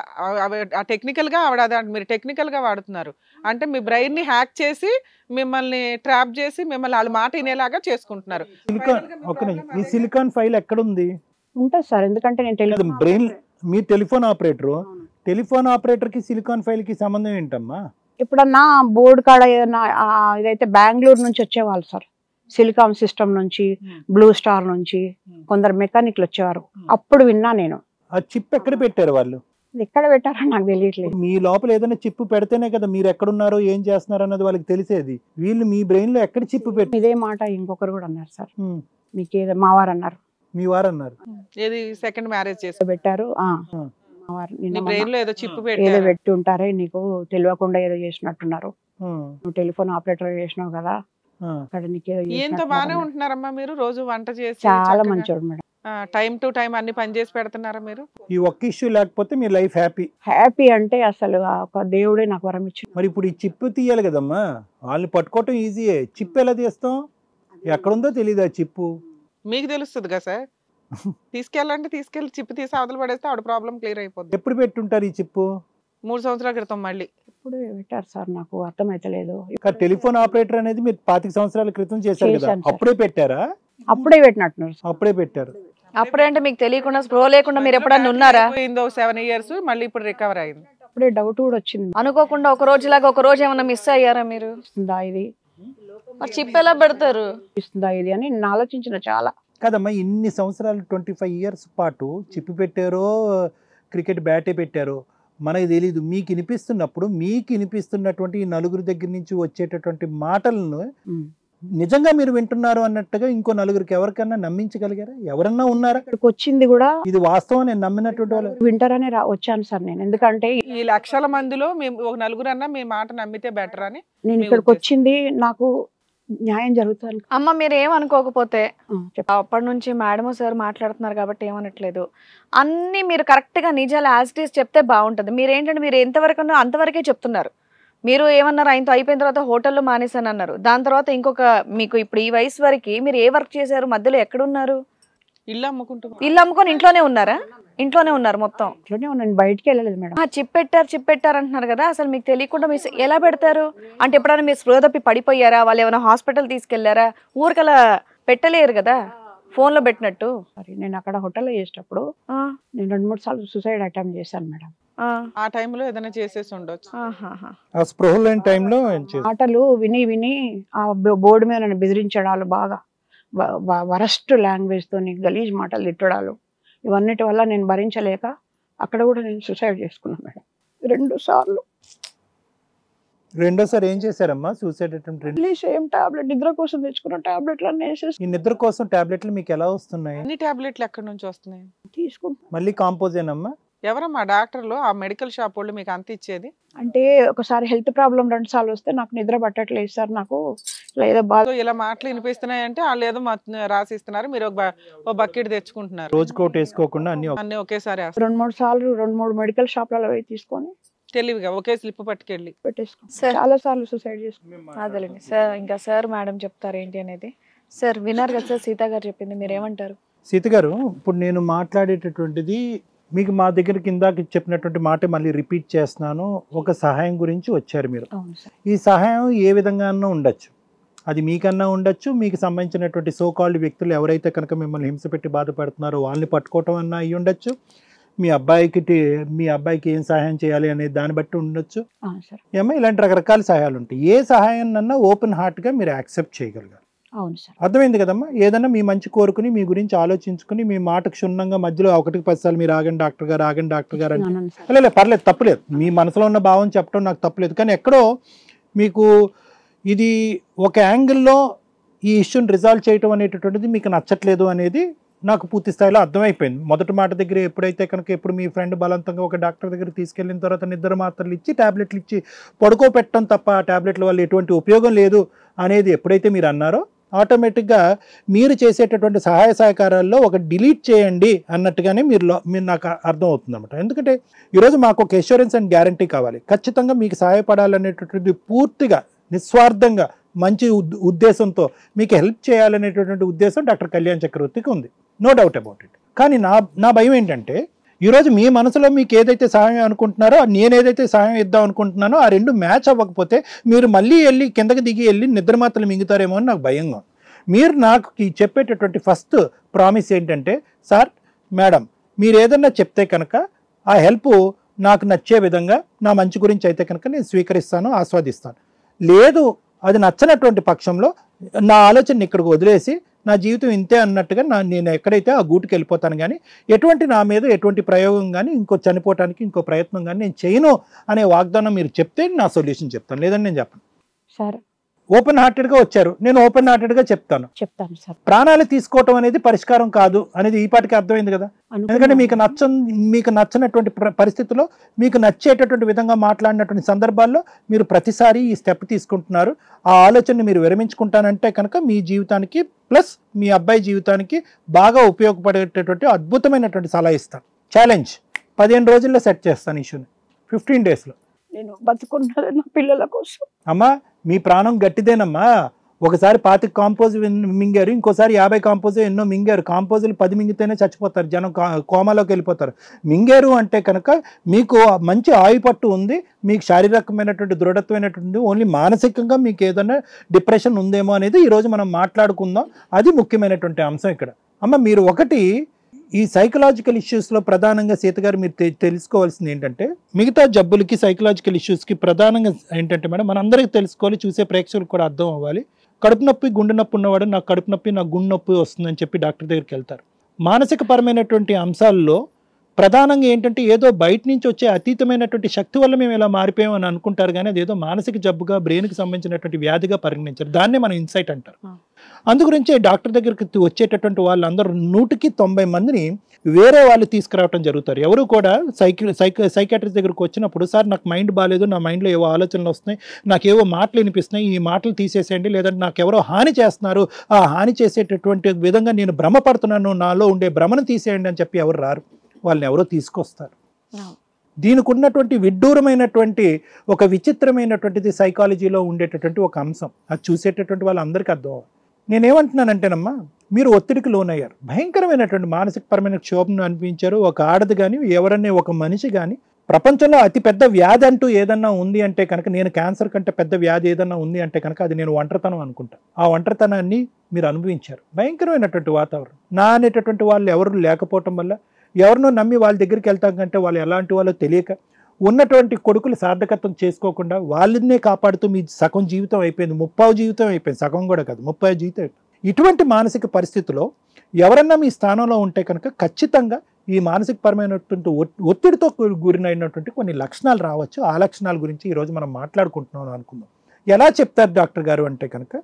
టెక్నికల్ గా ఆవిడ మీరు టెక్నికల్ గా వాడుతున్నారు. అంటే మీ బ్రెయిన్ ని హ్యాక్ చేసి మిమ్మల్ని ట్రాప్ చేసి మిమ్మల్ని వాళ్ళ మాట వినేలాగా చేసుకుంటున్నారు. ఈ సిలికాన్ ఫైల్ ఎక్కడ ఉంది? ఉంటుంది సార్. ఎందుకంటే నేను బ్రెయిన్ మీ టెలిఫోన్ ఆపరేటర్ కి సిలికాన్ ఫైల్ కి సంబంధం ఏంటమ్మా? ఎప్పుడన్నా బోర్డు కాడ ఏదైనా ఇదైతే బెంగళూరు నుంచి వచ్చేవాళ్ళు సార్, సిలికాన్ సిస్టమ్ నుంచి, బ్లూ స్టార్ నుంచి కొందరు మెకానిక్లు వచ్చేవారు. అప్పుడు విన్నా నేను. ఆ చిప్ ఎక్కడ పెట్టారు వాళ్ళు? ఎక్కడ పెట్టారో నాకు తెలియట్లేదు. మీ లోపల ఏదైనా చిప్ పెడితేనే కదా మీరు ఎక్కడున్నారో ఏం చేస్తున్నారు అన్నది వాళ్ళకి తెలిసేది. వీళ్ళు మీ బ్రెయిన్ లో ఎక్కడ చిప్ పెట్టి? ఇదే మాట ఇంకొకరు కూడా అన్నారు సార్. మీకేదో మావారు అన్నారు. మీ వారు అన్నారు ఏది సెకండ్ మ్యారేజ్ చేసి పెట్టారు. ఏదో పెట్టి ఉంటారే, నీకు తెలియకుండా ఏదో చేసినట్టున్నారు, నువ్వు టెలిఫోన్ ఆపరేటర్ చేసినావు కదా అక్కడ నీకేదో ఏంతో బానే ఉంటున్నారమ్మా మీరు? రోజు వంట చేసి చాలా మంచోడు మేడం. టైం టు టైం అన్ని పని చేసి పెడుతున్నారా మీరు? ఈ ఒక్క ఇష్యూ లేకపోతే మీ లైఫ్ హ్యాపీ అంటే అసలు ఒక దేవుడే నాకు వరం ఇచ్చింది. మరి ఇప్పుడు ఈ చిప్ తీయాలి కదమ్మా, వాళ్ళని పట్టుకోవటం ఈజీయే. చిప్ ఎలా తీస్తాం? ఎక్కడుందో తెలియదు ఆ చిప్పు. మీకు తెలుస్తుంది కదా సార్. తీసుకెళ్ళండి, తీసుకెళ్ళి చిప్ తీసి అవతల పడేస్తే ఆవిడ ప్రాబ్లం క్లియర్ అయిపోతుంది. ఎప్పుడు పెట్టుంటారు ఈ చిప్పు? 3 సంవత్సరాల క్రితం. మళ్ళీ ఎప్పుడు పెట్టారు సార్, నాకు అర్థమైతలేదు. టెలిఫోన్ ఆపరేటర్ అనేది మీరు 25 సంవత్సరాల క్రితం చేశారు కదా, అప్పుడే పెట్టారా? అప్పుడే పెట్టినట్టున్నారు. అప్పుడే పెట్టారు. అప్పుడంటే మీకు తెలియకుండా స్ప్రో లేకుండా మీరు ఎప్పుడన్నా ఉన్నారా? 7 years, మళ్ళీ ఇప్పుడు రికవర్ అయింది. అప్పుడే డౌట్ కూడా వచ్చింది. అనుకోకుండా ఒక రోజులాగా ఒక రోజు ఏమన్నా మిస్ అయ్యారా మీరు? ఇది చిప్ ఎలా పెడతారు ఇస్తుందా ఇది అని నేను ఆలోచించిన చాలా. కదమ్మా, ఇన్ని సంవత్సరాలు 25 years పాటు చిప్పు పెట్టారో క్రికెట్ బ్యాటే పెట్టారో మనకి తెలీదు. మీకు వినిపిస్తున్నటువంటి ఈ నలుగురు దగ్గర నుంచి వచ్చేటటువంటి మాటలను నిజంగా మీరు వింటున్నారు అన్నట్టుగా ఇంకో నలుగురికి ఎవరికన్నా నమ్మించగలిగారా? ఎవరన్నా ఉన్నారా? ఇక్కడికి వచ్చింది కూడా ఇది వాస్తవం నేను నమ్మినటువంటి వాళ్ళు వింటారని వచ్చాను సార్ నేను. ఎందుకంటే ఈ లక్షల మందిలో ఒక నలుగురు అన్నా మీ మాట నమ్మితే బెటర్ అని నేను ఇక్కడికి వచ్చింది. నాకు న్యాయం జరుగుతుంది. అమ్మ మీరు ఏమనుకోకపోతే, అప్పటి నుంచి మేడం సార్ మాట్లాడుతున్నారు కాబట్టి ఏమనట్లేదు, అన్ని మీరు కరెక్ట్ గా నిజాలు యాజ్ ఇట్ ఈస్ చెప్తే బాగుంటది. మీరేంటంటే మీరు ఎంతవరకు అంతవరకే చెప్తున్నారు. మీరు ఏమన్నారు, ఆయనతో అయిపోయిన తర్వాత హోటల్లో మానేసాను అన్నారు. దాని తర్వాత ఇంకొక మీకు ఇప్పుడు ఈ వయసు వరకు మీరు ఏ వర్క్ చేశారు? మధ్యలో ఎక్కడున్నారు? ఇల్లు అమ్ముకొని ఇంట్లోనే ఉన్నారా? ఇంట్లోనే ఉన్నారు మొత్తం? ఇంట్లోనే ఉన్నాను, బయటికి వెళ్ళలేదు మేడం. చిప్ పెట్టారు అంటున్నారు కదా, అసలు మీకు తెలియకుండా మీరు ఎలా పెడతారు? అంటే ఎప్పుడైనా మీరు స్పృహ తప్పి పడిపోయారా? వాళ్ళు ఏమైనా హాస్పిటల్ తీసుకెళ్లారా? ఊరికలా పెట్టలేరు కదా ఫోన్ లో పెట్టినట్టు. నేను అక్కడ హోటల్లో చేసేటప్పుడు నేను 2-3 సార్లు సూసైడ్ అటెంప్ట్ చేశాను మేడం. ఆ టైంలో ఏదైనా చేసేసి ఉండొచ్చు. మాటలు విని విని ఆ బోర్డు మీద నన్ను బెదిరించడాలు, బాగా వరస్ట్ లాంగ్వేజ్ తోని గలీజ్ మాటలు తిట్టడాలు, ఇవన్నిటి వల్ల నేను భరించలేక అక్కడ కూడా నేను సూసైడ్ చేసుకున్నాను మేడం 2 సార్లు. రెండోసారి ఏం చేశారమ్మా సూసైడ్ అటెంప్ట్? సేమ్ టాబ్లెట్, నిద్ర కోసం తెచ్చుకున్న టాబ్లెట్లు అన్నీ వేసేసి. ఈ నిద్ర కోసం టాబ్లెట్లు మీకు ఎలా వస్తున్నాయి? అన్ని టాబ్లెట్లు ఎక్కడి నుంచి వస్తున్నాయి? తీసుకుంటా. మళ్ళీ కాంపోజేనమ్మా? ఎవరమ్మా డాక్టర్లు? ఆ మెడికల్ షాప్ వాళ్ళు మీకు అంత ఇచ్చేది? అంటే ఒకసారి హెల్త్ ప్రాబ్లం 2 సార్లు వస్తే నాకు నిద్ర పట్టట్లేదు సార్, నాకు ఏదో బాగా ఇలా మాటలు వినిపిస్తున్నాయి అంటే వాళ్ళు ఏదో రాసిస్తున్నారు, మీరు ఒక బకెట్ తెచ్చుకుంటున్నారు. రోజు కోట్ వేసుకోకుండా అన్ని ఒకేసారి 2-3 సార్లు 2-3 మెడికల్ షాప్లలో పోయి తీసుకొని తెలివిగా ఒకే స్లిప్ పట్టుకెళ్ళి పెట్టేసుకున్నాను. చాలా సార్లు సూసైడ్ చేసుకున్నాను. అదేలేండి సార్, ఇంకా సార్ మేడం చెప్తారు ఏంటి అనేది. సార్ విన్నారు కదా సార్, సీత గారు చెప్పింది, మీరు ఏమంటారు? సీత గారు, ఇప్పుడు నేను మాట్లాడేటటువంటిది మీకు మా దగ్గర కిందకి చెప్పినటువంటి మాట మళ్ళీ రిపీట్ చేస్తున్నాను. ఒక సహాయం గురించి వచ్చారు మీరు. ఈ సహాయం ఏ విధంగా ఉండొచ్చు, అది మీకన్నా ఉండొచ్చు, మీకు సంబంధించినటువంటి సోకాల్డ్ వ్యక్తులు ఎవరైతే కనుక మిమ్మల్ని హింస పెట్టి బాధపడుతున్నారో వాళ్ళని పట్టుకోవటం అన్నా అయ్యి ఉండొచ్చు, మీ అబ్బాయికి ఏం సహాయం చేయాలి అనే దాన్ని బట్టి ఉండొచ్చు. ఏమో ఇలాంటి రకరకాల సహాయాలు ఉంటాయి. ఏ సహాయాన్నన్నా ఓపెన్ హార్ట్గా మీరు యాక్సెప్ట్ చేయగలగాలి. అర్థమైంది కదమ్మా? ఏదన్నా మీ మంచి కోరుకుని మీ గురించి ఆలోచించుకుని మీ మాటకు క్షుణ్ణంగా మధ్యలో 1-10 సార్లు మీరు ఆగండి డాక్టర్ గారు అంటే లేదు, పర్లేదు, తప్పులేదు. మీ మనసులో ఉన్న భావం చెప్పడం నాకు తప్పులేదు. కానీ ఎక్కడో మీకు ఇది ఒక యాంగిల్లో ఈ ఇష్యూని రిజాల్వ్ చేయటం అనేటటువంటిది మీకు నచ్చట్లేదు అనేది నాకు పూర్తి స్థాయిలో అర్థమైపోయింది. మొదటి మాట దగ్గర ఎప్పుడైతే కనుక ఎప్పుడు మీ ఫ్రెండ్ బలవంతంగా ఒక డాక్టర్ దగ్గర తీసుకెళ్ళిన తర్వాత నిద్ర మాత్రలు ఇచ్చి టాబ్లెట్లు ఇచ్చి పడుకోపెట్టడం తప్ప ఆ టాబ్లెట్ల వల్ల ఎటువంటి ఉపయోగం లేదు అనేది ఎప్పుడైతే మీరు అన్నారో, ఆటోమేటిక్గా మీరు చేసేటటువంటి సహాయ సహకారాల్లో ఒక డిలీట్ చేయండి అన్నట్టుగానే మీరు నాకు అర్థం అవుతుంది అన్నమాట. ఎందుకంటే ఈరోజు మాకు ఒక అష్యూరెన్స్ అండ్ గ్యారంటీ కావాలి. ఖచ్చితంగా మీకు సహాయపడాలనేటటువంటిది పూర్తిగా నిస్వార్థంగా మంచి ఉద్దేశంతో మీకు హెల్ప్ చేయాలనేటటువంటి ఉద్దేశం డాక్టర్ కళ్యాణ్ చక్రవర్తికి ఉంది, నో డౌట్ అబౌట్ ఇట్. కానీ నా భయం ఏంటంటే ఈరోజు మీ మనసులో మీకు ఏదైతే సహాయం అనుకుంటున్నారో, నేను ఏదైతే సహాయం ఇద్దాం అనుకుంటున్నానో ఆ రెండు మ్యాచ్ అవ్వకపోతే మీరు మళ్ళీ వెళ్ళి కిందకి దిగి వెళ్ళి నిద్రమాత్రలు మింగుతారేమో అని నాకు భయంగా. మీరు నాకు చెప్పేటటువంటి ఫస్ట్ ప్రామిస్ ఏంటంటే, సార్ మేడం మీరు ఏదన్నా చెప్తే కనుక ఆ హెల్ప్ నాకు నచ్చే విధంగా నా మంచి గురించి అయితే కనుక నేను స్వీకరిస్తాను, ఆస్వాదిస్తాను. లేదు అది నచ్చనటువంటి పక్షంలో నా ఆలోచనని ఇక్కడికి వదిలేసి నా జీవితం ఇంతే అన్నట్టుగా నేను ఎక్కడైతే ఆ గూటికి వెళ్ళిపోతాను. కానీ ఎటువంటి నా మీద ఎటువంటి ప్రయోగం కానీ ఇంకో చనిపోవటానికి ఇంకో ప్రయత్నం కానీ నేను చేయను అనే వాగ్దానం మీరు చెప్తే నా సొల్యూషన్ చెప్తాను, లేదని నేను చెప్పను. సరే ఓపెన్ హార్టెడ్గా వచ్చారు, నేను ఓపెన్ హార్టెడ్గా చెప్తాను సార్. ప్రాణాలు తీసుకోవటం అనేది పరిష్కారం కాదు అనేది ఈ పాటికి అర్థమైంది కదా. ఎందుకంటే మీకు నచ్చనటువంటి పరిస్థితుల్లో మీకు నచ్చేటటువంటి విధంగా మాట్లాడినటువంటి సందర్భాల్లో మీరు ప్రతిసారి ఈ స్టెప్ తీసుకుంటున్నారు. ఆ ఆలోచనని మీరు విరమించుకుంటానంటే కనుక మీ జీవితానికి ప్లస్ మీ అబ్బాయి జీవితానికి బాగా ఉపయోగపడేటటువంటి అద్భుతమైనటువంటి సలహా ఇస్తాను. ఛాలెంజ్ 15 రోజుల్లో సెట్ చేస్తాను ఇష్యూని, 15 డేస్లో. నేను బతుకున్నది నా పిల్లల కోసం. అమ్మా మీ ప్రాణం గట్టిదేనమ్మా. ఒకసారి 25 కాంపోజ్ మింగారు, ఇంకోసారి 50 కాంపోజ్ ఎన్నో మింగారు. కాంపోజులు 10 మింగితేనే చచ్చిపోతారు, జనం కోమాలోకి వెళ్ళిపోతారు. మింగారు అంటే కనుక మీకు మంచి ఆయుపట్టు ఉంది, మీకు శారీరకమైనటువంటి దృఢత్వమైనటువంటి, ఓన్లీ మానసికంగా మీకు ఏదైనా డిప్రెషన్ ఉందేమో అనేది ఈరోజు మనం మాట్లాడుకుందాం. అది ముఖ్యమైనటువంటి అంశం ఇక్కడ. అమ్మ మీరు ఒకటి ఈ సైకలాజికల్ ఇష్యూస్లో ప్రధానంగా సీత గారు మీరు తెలుసుకోవాల్సింది ఏంటంటే, మిగతా జబ్బులకి సైకలాజికల్ ఇష్యూస్కి ప్రధానంగా ఏంటంటే మేడం మనందరికీ తెలుసుకోవాలి, చూసే ప్రేక్షకులకు కూడా అర్థం అవ్వాలి. కడుపు నొప్పి గుండె నొప్పి ఉన్నవాడు నాకు కడుపు నొప్పి నాకు గుండె నొప్పి వస్తుందని చెప్పి డాక్టర్ దగ్గరికి వెళ్తారు. మానసిక పరమైనటువంటి అంశాల్లో ప్రధానంగా ఏంటంటే ఏదో బయట నుంచి వచ్చే అతీతమైనటువంటి శక్తి వల్ల మేము ఇలా మారిపోయామని అనుకుంటారు, కానీ అదేదో మానసిక జబ్బుగా బ్రెయిన్కి సంబంధించినటువంటి వ్యాధిగా పరిగణించారు. దాన్నే మనం ఇన్సైట్ అంటారు. అందుగురించే డాక్టర్ దగ్గరికి వచ్చేటటువంటి వాళ్ళందరూ 100కి 90 మందిని వేరే వాళ్ళు తీసుకురావడం జరుగుతారు. ఎవరు కూడా సైకాట్రిస్ట్ దగ్గరకు వచ్చినప్పుడు, సార్ నాకు మైండ్ బాగాలేదు, నా మైండ్లో ఏవో ఆలోచనలు వస్తున్నాయి, నాకు ఏవో మాటలు వినిపిస్తున్నాయి, ఈ మాటలు తీసేసేయండి, లేదంటే నాకు ఎవరో హాని చేస్తున్నారు, ఆ హాని చేసేటటువంటి విధంగా నేను భ్రమపడుతున్నాను, నాలో ఉండే భ్రమను తీసేయండి అని చెప్పి ఎవరు రారు, వాళ్ళని ఎవరో తీసుకొస్తారు. దీనికి ఉన్నటువంటి విడ్డూరమైనటువంటి ఒక విచిత్రమైనటువంటిది సైకాలజీలో ఉండేటటువంటి ఒక అంశం. అది చూసేటటువంటి వాళ్ళందరికీ అర్థం అవ్వాలి. నేనేమంటున్నానంటేనమ్మా, మీరు ఒత్తిడికి లోనయ్యారు, భయంకరమైనటువంటి మానసిక పరమైన క్షోభను అనిపించారు. ఒక ఆడది కానీ ఎవరన్నా ఒక మనిషి కానీ ప్రపంచంలో అతి పెద్ద వ్యాధి అంటూ ఏదన్నా ఉంది అంటే కనుక, నేను క్యాన్సర్ కంటే పెద్ద వ్యాధి ఏదన్నా ఉంది అంటే కనుక అది నేను ఒంటరితనం అనుకుంటా. ఆ ఒంటరితనాన్ని మీరు అనుభవించారు. భయంకరమైనటువంటి వాతావరణం. నా అనేటటువంటి వాళ్ళు ఎవరు లేకపోవటం వల్ల, ఎవరినో నమ్మి వాళ్ళ దగ్గరికి వెళ్తాం కంటే వాళ్ళు ఎలాంటి వాళ్ళో తెలియక, ఉన్నటువంటి కొడుకులు సార్థకత్వం చేసుకోకుండా వాళ్ళనే కాపాడుతూ మీ సగం జీవితం అయిపోయింది, 30 జీవితం అయిపోయింది, సగం కూడా కాదు 30 జీవితం అయిపోయింది. ఇటువంటి మానసిక పరిస్థితిలో ఎవరన్నా మీ స్థానంలో ఉంటే కనుక ఖచ్చితంగా ఈ మానసిక పరమైనటువంటి ఒత్తిడితో గురైనటువంటి కొన్ని లక్షణాలు రావచ్చు. ఆ లక్షణాల గురించి ఈరోజు మనం మాట్లాడుకుంటున్నాం అనుకుందాం. ఎలా చెప్తారు డాక్టర్ గారు అంటే కనుక,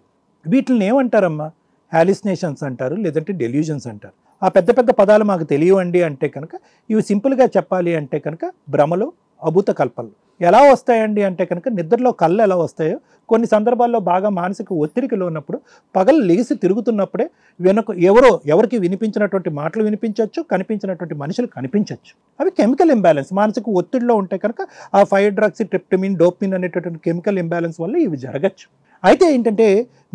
వీటిని ఏమంటారమ్మా, హాలిసినేషన్స్ అంటారు, లేదంటే డెల్యూజన్స్ అంటారు. ఆ పెద్ద పెద్ద పదాలు మాకు తెలియవండి అంటే కనుక, ఇవి సింపుల్గా చెప్పాలి అంటే కనుక భ్రమలు, అభూత కల్పనలు. ఎలా వస్తాయండి అంటే కనుక, నిద్రలో కళ్ళు ఎలా వస్తాయో కొన్ని సందర్భాల్లో బాగా మానసిక ఒత్తిడికి ఉన్నప్పుడు పగలు లేసి తిరుగుతున్నప్పుడే ఎవరికి వినిపించినటువంటి మాటలు వినిపించవచ్చు, కనిపించినటువంటి మనుషులు కనిపించవచ్చు. అవి కెమికల్ ఇంబ్యాలెన్స్. మానసిక ఒత్తిడిలో ఉంటే కనుక ఆ 5-హైడ్రాక్సీట్రిప్టమిన్, డోపమిన్ అనేటటువంటి కెమికల్ ఇంబ్యాలెన్స్ వల్ల ఇవి జరగచ్చు. అయితే ఏంటంటే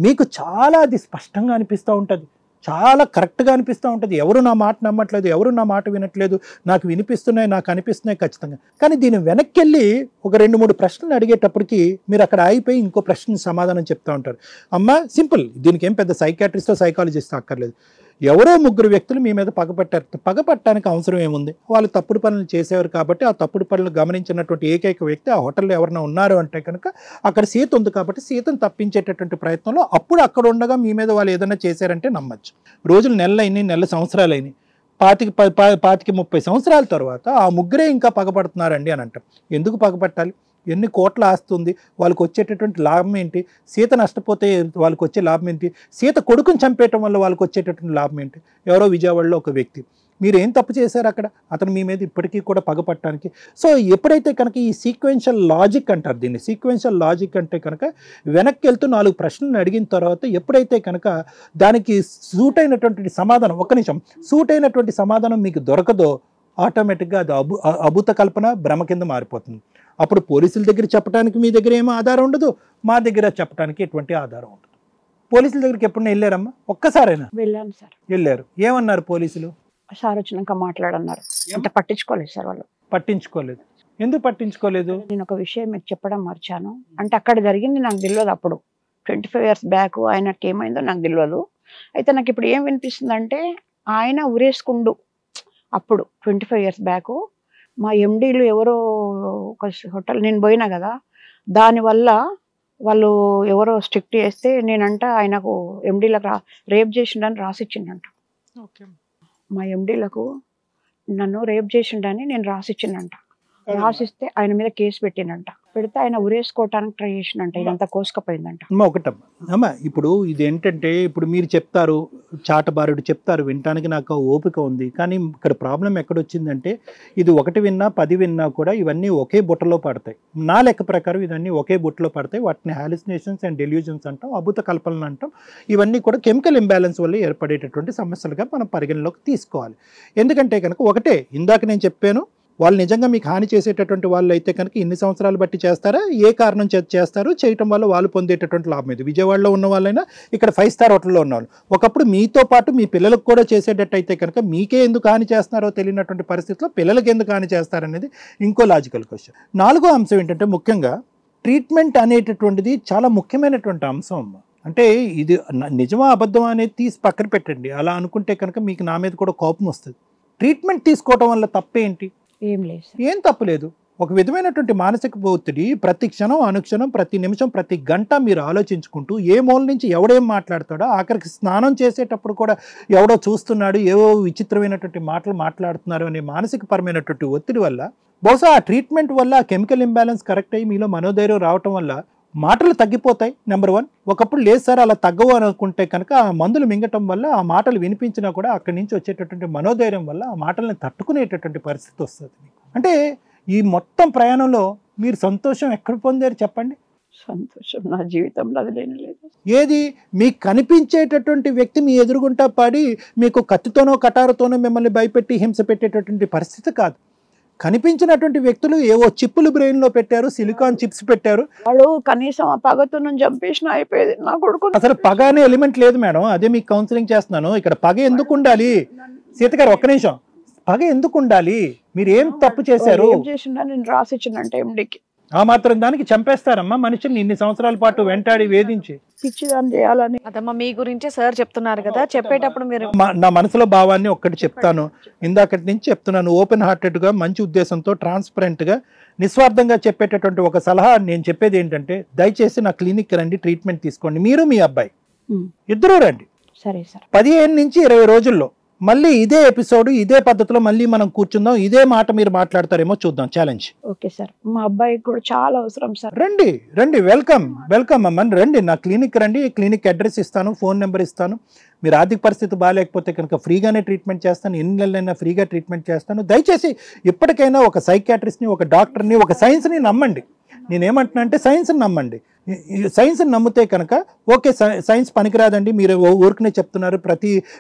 మీకు చాలా అది స్పష్టంగా అనిపిస్తూ ఉంటుంది, చాలా కరెక్ట్గా అనిపిస్తూ ఉంటుంది. ఎవరు నా మాట నమ్మట్లేదు, ఎవరు నా మాట వినట్లేదు, నాకు వినిపిస్తున్నాయి, నాకు అనిపిస్తున్నాయి ఖచ్చితంగా. కానీ దీని వెనక్కి వెళ్ళి ఒక 2-3 ప్రశ్నలు అడిగేటప్పటికి మీరు అక్కడ ఆగిపోయి ఇంకో ప్రశ్న సమాధానం చెప్తూ ఉంటారు. అమ్మ సింపుల్, దీనికి ఏం పెద్ద సైకాట్రిస్టో సైకాలజిస్టో అక్కర్లేదు. ఎవరో 3 వ్యక్తులు మీ మీద పగపట్టారు. పగపట్టడానికి అవసరం ఏముంది? వాళ్ళు తప్పుడు పనులు చేసేవారు కాబట్టి ఆ తప్పుడు పనులు గమనించినటువంటి ఏకైక వ్యక్తి ఆ హోటల్లో ఎవరైనా ఉన్నారు అంటే కనుక అక్కడ సీత ఉంది కాబట్టి సీతను తప్పించేటటువంటి ప్రయత్నంలో అప్పుడు అక్కడ ఉండగా మీ మీద వాళ్ళు ఏదైనా చేశారంటే నమ్మచ్చు. రోజులు నెలలు సంవత్సరాలైనాయి, 25-30 సంవత్సరాల తర్వాత ఆ 3 ఇంకా పగపడుతున్నారండి అని అంటాం. ఎందుకు పగపట్టాలి? ఎన్ని కోట్ల ఆస్తుంది, వాళ్ళకి వచ్చేటటువంటి లాభం ఏంటి? సీత నష్టపోతే వాళ్ళకి వచ్చే లాభం ఏంటి? సీత కొడుకుని చంపేయటం వల్ల వాళ్ళకి వచ్చేటటువంటి లాభం ఏంటి? ఎవరో విజయవాడలో ఒక వ్యక్తి, మీరు ఏం తప్పు చేశారు అక్కడ? అతను మీ మీద ఇప్పటికీ కూడా పగపట్టడానికి. సో ఎప్పుడైతే కనుక ఈ సీక్వెన్షియల్ లాజిక్ అంటారు దీన్ని, సీక్వెన్షియల్ లాజిక్ అంటే కనుక వెనక్కి వెళ్తూ 4 ప్రశ్నలు అడిగిన తర్వాత ఎప్పుడైతే కనుక దానికి సూట్ అయినటువంటి సమాధానం, సూట్ అయినటువంటి సమాధానం మీకు దొరకదో ఆటోమేటిక్గా అది అభూత కల్పన, భ్రమ కింద మారిపోతుంది. అప్పుడు పోలీసుల దగ్గర చెప్పడానికి మీ దగ్గర ఏమో ఆధారం ఉండదు, మా దగ్గర చెప్పడానికి ఎటువంటి ఆధారం ఉండదు. పోలీసుల దగ్గరికి ఎప్పుడైనా వెళ్ళారమ్మా? ఒక్కసారైనా వెళ్ళాను సార్. వెళ్ళారు. ఏమన్నారు పోలీసులు? సార్ వచ్చినాక మాట్లాడన్నారు. అంటే పట్టించుకోలేదు సార్ వాళ్ళు. పట్టించుకోలేదు. ఎందుకు పట్టించుకోలేదు? నేను ఒక విషయం మీకు చెప్పడం మర్చాను. అంటే అక్కడ జరిగింది నాకు తెలియదు. అప్పుడు 25 years బ్యాక్ ఆయనకి ఏమైందో నాకు తెలియదు. అయితే నాకు ఇప్పుడు ఏం వినిపిస్తుంది అంటే ఆయన ఉరేసుకుండు. అప్పుడు 25 years బ్యాక్ మా ఎండీలు ఎవరో ఒక హోటల్ నేను పోయినా కదా, దానివల్ల వాళ్ళు ఎవరో స్ట్రిక్ట్ చేస్తే నేనంట ఆయనకు ఎండీలకు రేప్ చేసిండని రాసిచ్చిండంట. మా ఎండీలకు నన్ను రేప్ చేసిండని నేను రాసిచ్చిండంట. రాసిస్తే ఆయన మీద కేసు పెట్టినంట. పెడితే ఆయన ఉరేసుకోవటానికి ట్రై చేసినంట. ఇదంతా కోసుకపోయిందంట. అమ్మ ఇప్పుడు ఇదేంటంటే ఇప్పుడు మీరు చెప్తారు, చాటబారుడు చెప్తారు, వినటానికి నాకు ఓపిక ఉంది. కానీ ఇక్కడ ప్రాబ్లం ఎక్కడొచ్చిందంటే ఇది ఒకటి విన్నా 10 విన్నా కూడా ఇవన్నీ ఒకే బుట్టలో పడతాయి. నా లెక్క ప్రకారం ఇవన్నీ ఒకే బుట్టలో పడతాయి. వాటిని హాలుసినేషన్స్ అండ్ డెల్యూజన్స్ అంటాం, అభూత కల్పనలు అంటాం. ఇవన్నీ కూడా కెమికల్ ఇంబ్యాలెన్స్ వల్ల ఏర్పడేటటువంటి సమస్యలుగా మనం పరిగణలోకి తీసుకోవాలి. ఎందుకంటే కనుక ఒకటే, ఇందాక నేను చెప్పాను, వాళ్ళు నిజంగా మీకు హాని చేసేటటువంటి వాళ్ళు అయితే కనుక ఇన్ని సంవత్సరాలు బట్టి చేస్తారా, ఏ కారణం చేస్తారు, చేయటం వల్ల వాళ్ళు పొందేటటువంటి లాభం ఇది. విజయవాడలో ఉన్న వాళ్ళైనా, ఇక్కడ 5 star హోటల్లో ఉన్న వాళ్ళు ఒకప్పుడు మీతో పాటు మీ పిల్లలకు కూడా చేసేటట్టు అయితే కనుక మీకే ఎందుకు హాని చేస్తున్నారో తెలియనటువంటి పరిస్థితిలో పిల్లలకి ఎందుకు హాని చేస్తారనేది ఇంకో లాజికల్ క్వశ్చన్. 4వ అంశం ఏంటంటే ముఖ్యంగా ట్రీట్మెంట్ అనేటటువంటిది చాలా ముఖ్యమైనటువంటి అంశం అమ్మ. అంటే ఇది నిజమా అబద్ధమా అనేది తీసి పక్కన పెట్టండి. అలా అనుకుంటే కనుక మీకు నా మీద కూడా కోపం వస్తుంది. ట్రీట్మెంట్ తీసుకోవడం వల్ల తప్పేంటి? ఏం లేదు, ఏం తప్పులేదు. ఒక విధమైనటువంటి మానసిక ఒత్తిడి ప్రతి క్షణం, అనుక్షణం, ప్రతి నిమిషం, ప్రతి గంట మీరు ఆలోచించుకుంటూ ఏ మూల నుంచి ఎవడేం మాట్లాడతాడో, ఆఖరికి స్నానం చేసేటప్పుడు కూడా ఎవడో చూస్తున్నాడు, ఏవో విచిత్రమైనటువంటి మాటలు మాట్లాడుతున్నారు అనే మానసిక పరమైనటువంటి ఒత్తిడి వల్ల, బహుశా ఆ ట్రీట్మెంట్ వల్ల ఆ కెమికల్ ఇంబ్యాలెన్స్ కరెక్ట్ అయ్యి మీలో మనోధైర్యం రావటం వల్ల మాటలు తగ్గిపోతాయి. నెంబర్ 1. ఒకప్పుడు లేదు సార్ అలా తగ్గవు అనుకుంటే కనుక ఆ మందులు మింగటం వల్ల ఆ మాటలు వినిపించినా కూడా అక్కడి నుంచి వచ్చేటటువంటి మనోధైర్యం వల్ల ఆ మాటలను తట్టుకునేటటువంటి పరిస్థితి వస్తుంది. అంటే ఈ మొత్తం ప్రయాణంలో మీరు సంతోషం ఎక్కడ పొందారు చెప్పండి? సంతోషం నా జీవితంలో అది లేదు. ఏది మీకు కనిపించేటటువంటి వ్యక్తి మీ ఎదురుగుంటా పడి మీకు కత్తితోనో కటారుతోనో మిమ్మల్ని భయపెట్టి హింస పెట్టేటటువంటి పరిస్థితి కాదు. కనిపించినటువంటి వ్యక్తులు ఏవో చిప్పులు బ్రెయిన్ లో పెట్టారు, సిలికాన్ చిప్స్ పెట్టారు. వాళ్ళు కనీసం ఆ పగతో చంపేసిన అయిపోయేది. నా కొడుకు అసలు పగ అనే ఎలిమెంట్ లేదు మేడం. అదే మీకు కౌన్సిలింగ్ చేస్తున్నాను. ఇక్కడ పగ ఎందుకు ఉండాలి? సీత గారు ఒక్క నిమిషం. పగ ఎందుకు ఉండాలి? మీరు ఏం తప్పు చేశారు? నేను రాసిచ్చిందంటే ఎండికి ఆ మాత్రం దానికి చంపేస్తారమ్మా మనిషిని ఇన్ని సంవత్సరాల పాటు వెంటాడి వేధించి పిచ్చిదాన్ని చేయాలని. అదమ్మా మీ గురించే సార్ చెప్తున్నారు కదా, చెప్పేటప్పుడు మీరు నా మనసులో భావాన్ని ఒక్కటి చెప్తాను. ఇందాకటి నుంచి చెప్తున్నాను. ఓపెన్ హార్టెడ్గా, మంచి ఉద్దేశంతో, ట్రాన్స్పరెంట్గా, నిస్వార్థంగా చెప్పేటటువంటి ఒక సలహా నేను చెప్పేది ఏంటంటే, దయచేసి నా క్లినిక్ రండి, ట్రీట్మెంట్ తీసుకోండి. మీరు మీ అబ్బాయి ఇద్దరూ రండి. సరే సార్. 15 నుంచి 20 రోజుల్లో మళ్ళీ ఇదే ఎపిసోడ్, ఇదే పద్ధతిలో మళ్ళీ మనం కూర్చుందాం. ఇదే మాట మీరు మాట్లాడతారేమో చూద్దాం. ఛాలెంజ్. Okay sir. మా అబ్బాయికి కూడా చాలా అవసరం సార్. రండి రండి, వెల్కమ్ వెల్కమ్ అమ్మని. రండి నా క్లినిక్ రండి. క్లినిక్ అడ్రస్ ఇస్తాను, ఫోన్ నెంబర్ ఇస్తాను. మీరు ఆర్థిక పరిస్థితి బాగాలేకపోతే కనుక ఫ్రీగానే ట్రీట్మెంట్ చేస్తాను. ఎన్ని నెలలైనా ఫ్రీగా ట్రీట్మెంట్ చేస్తాను. దయచేసి ఇప్పటికైనా ఒక సైకియాట్రిస్ట్ని, ఒక డాక్టర్ని, ఒక సైన్స్ని నమ్మండి. నేనేమంటున్నా అంటే సైన్స్ని నమ్మండి. సైన్స్ని నమ్మితే కనుక ఓకే, సైన్స్ పనికిరాదండి మీరు ఊరికనే చెప్తున్నారు.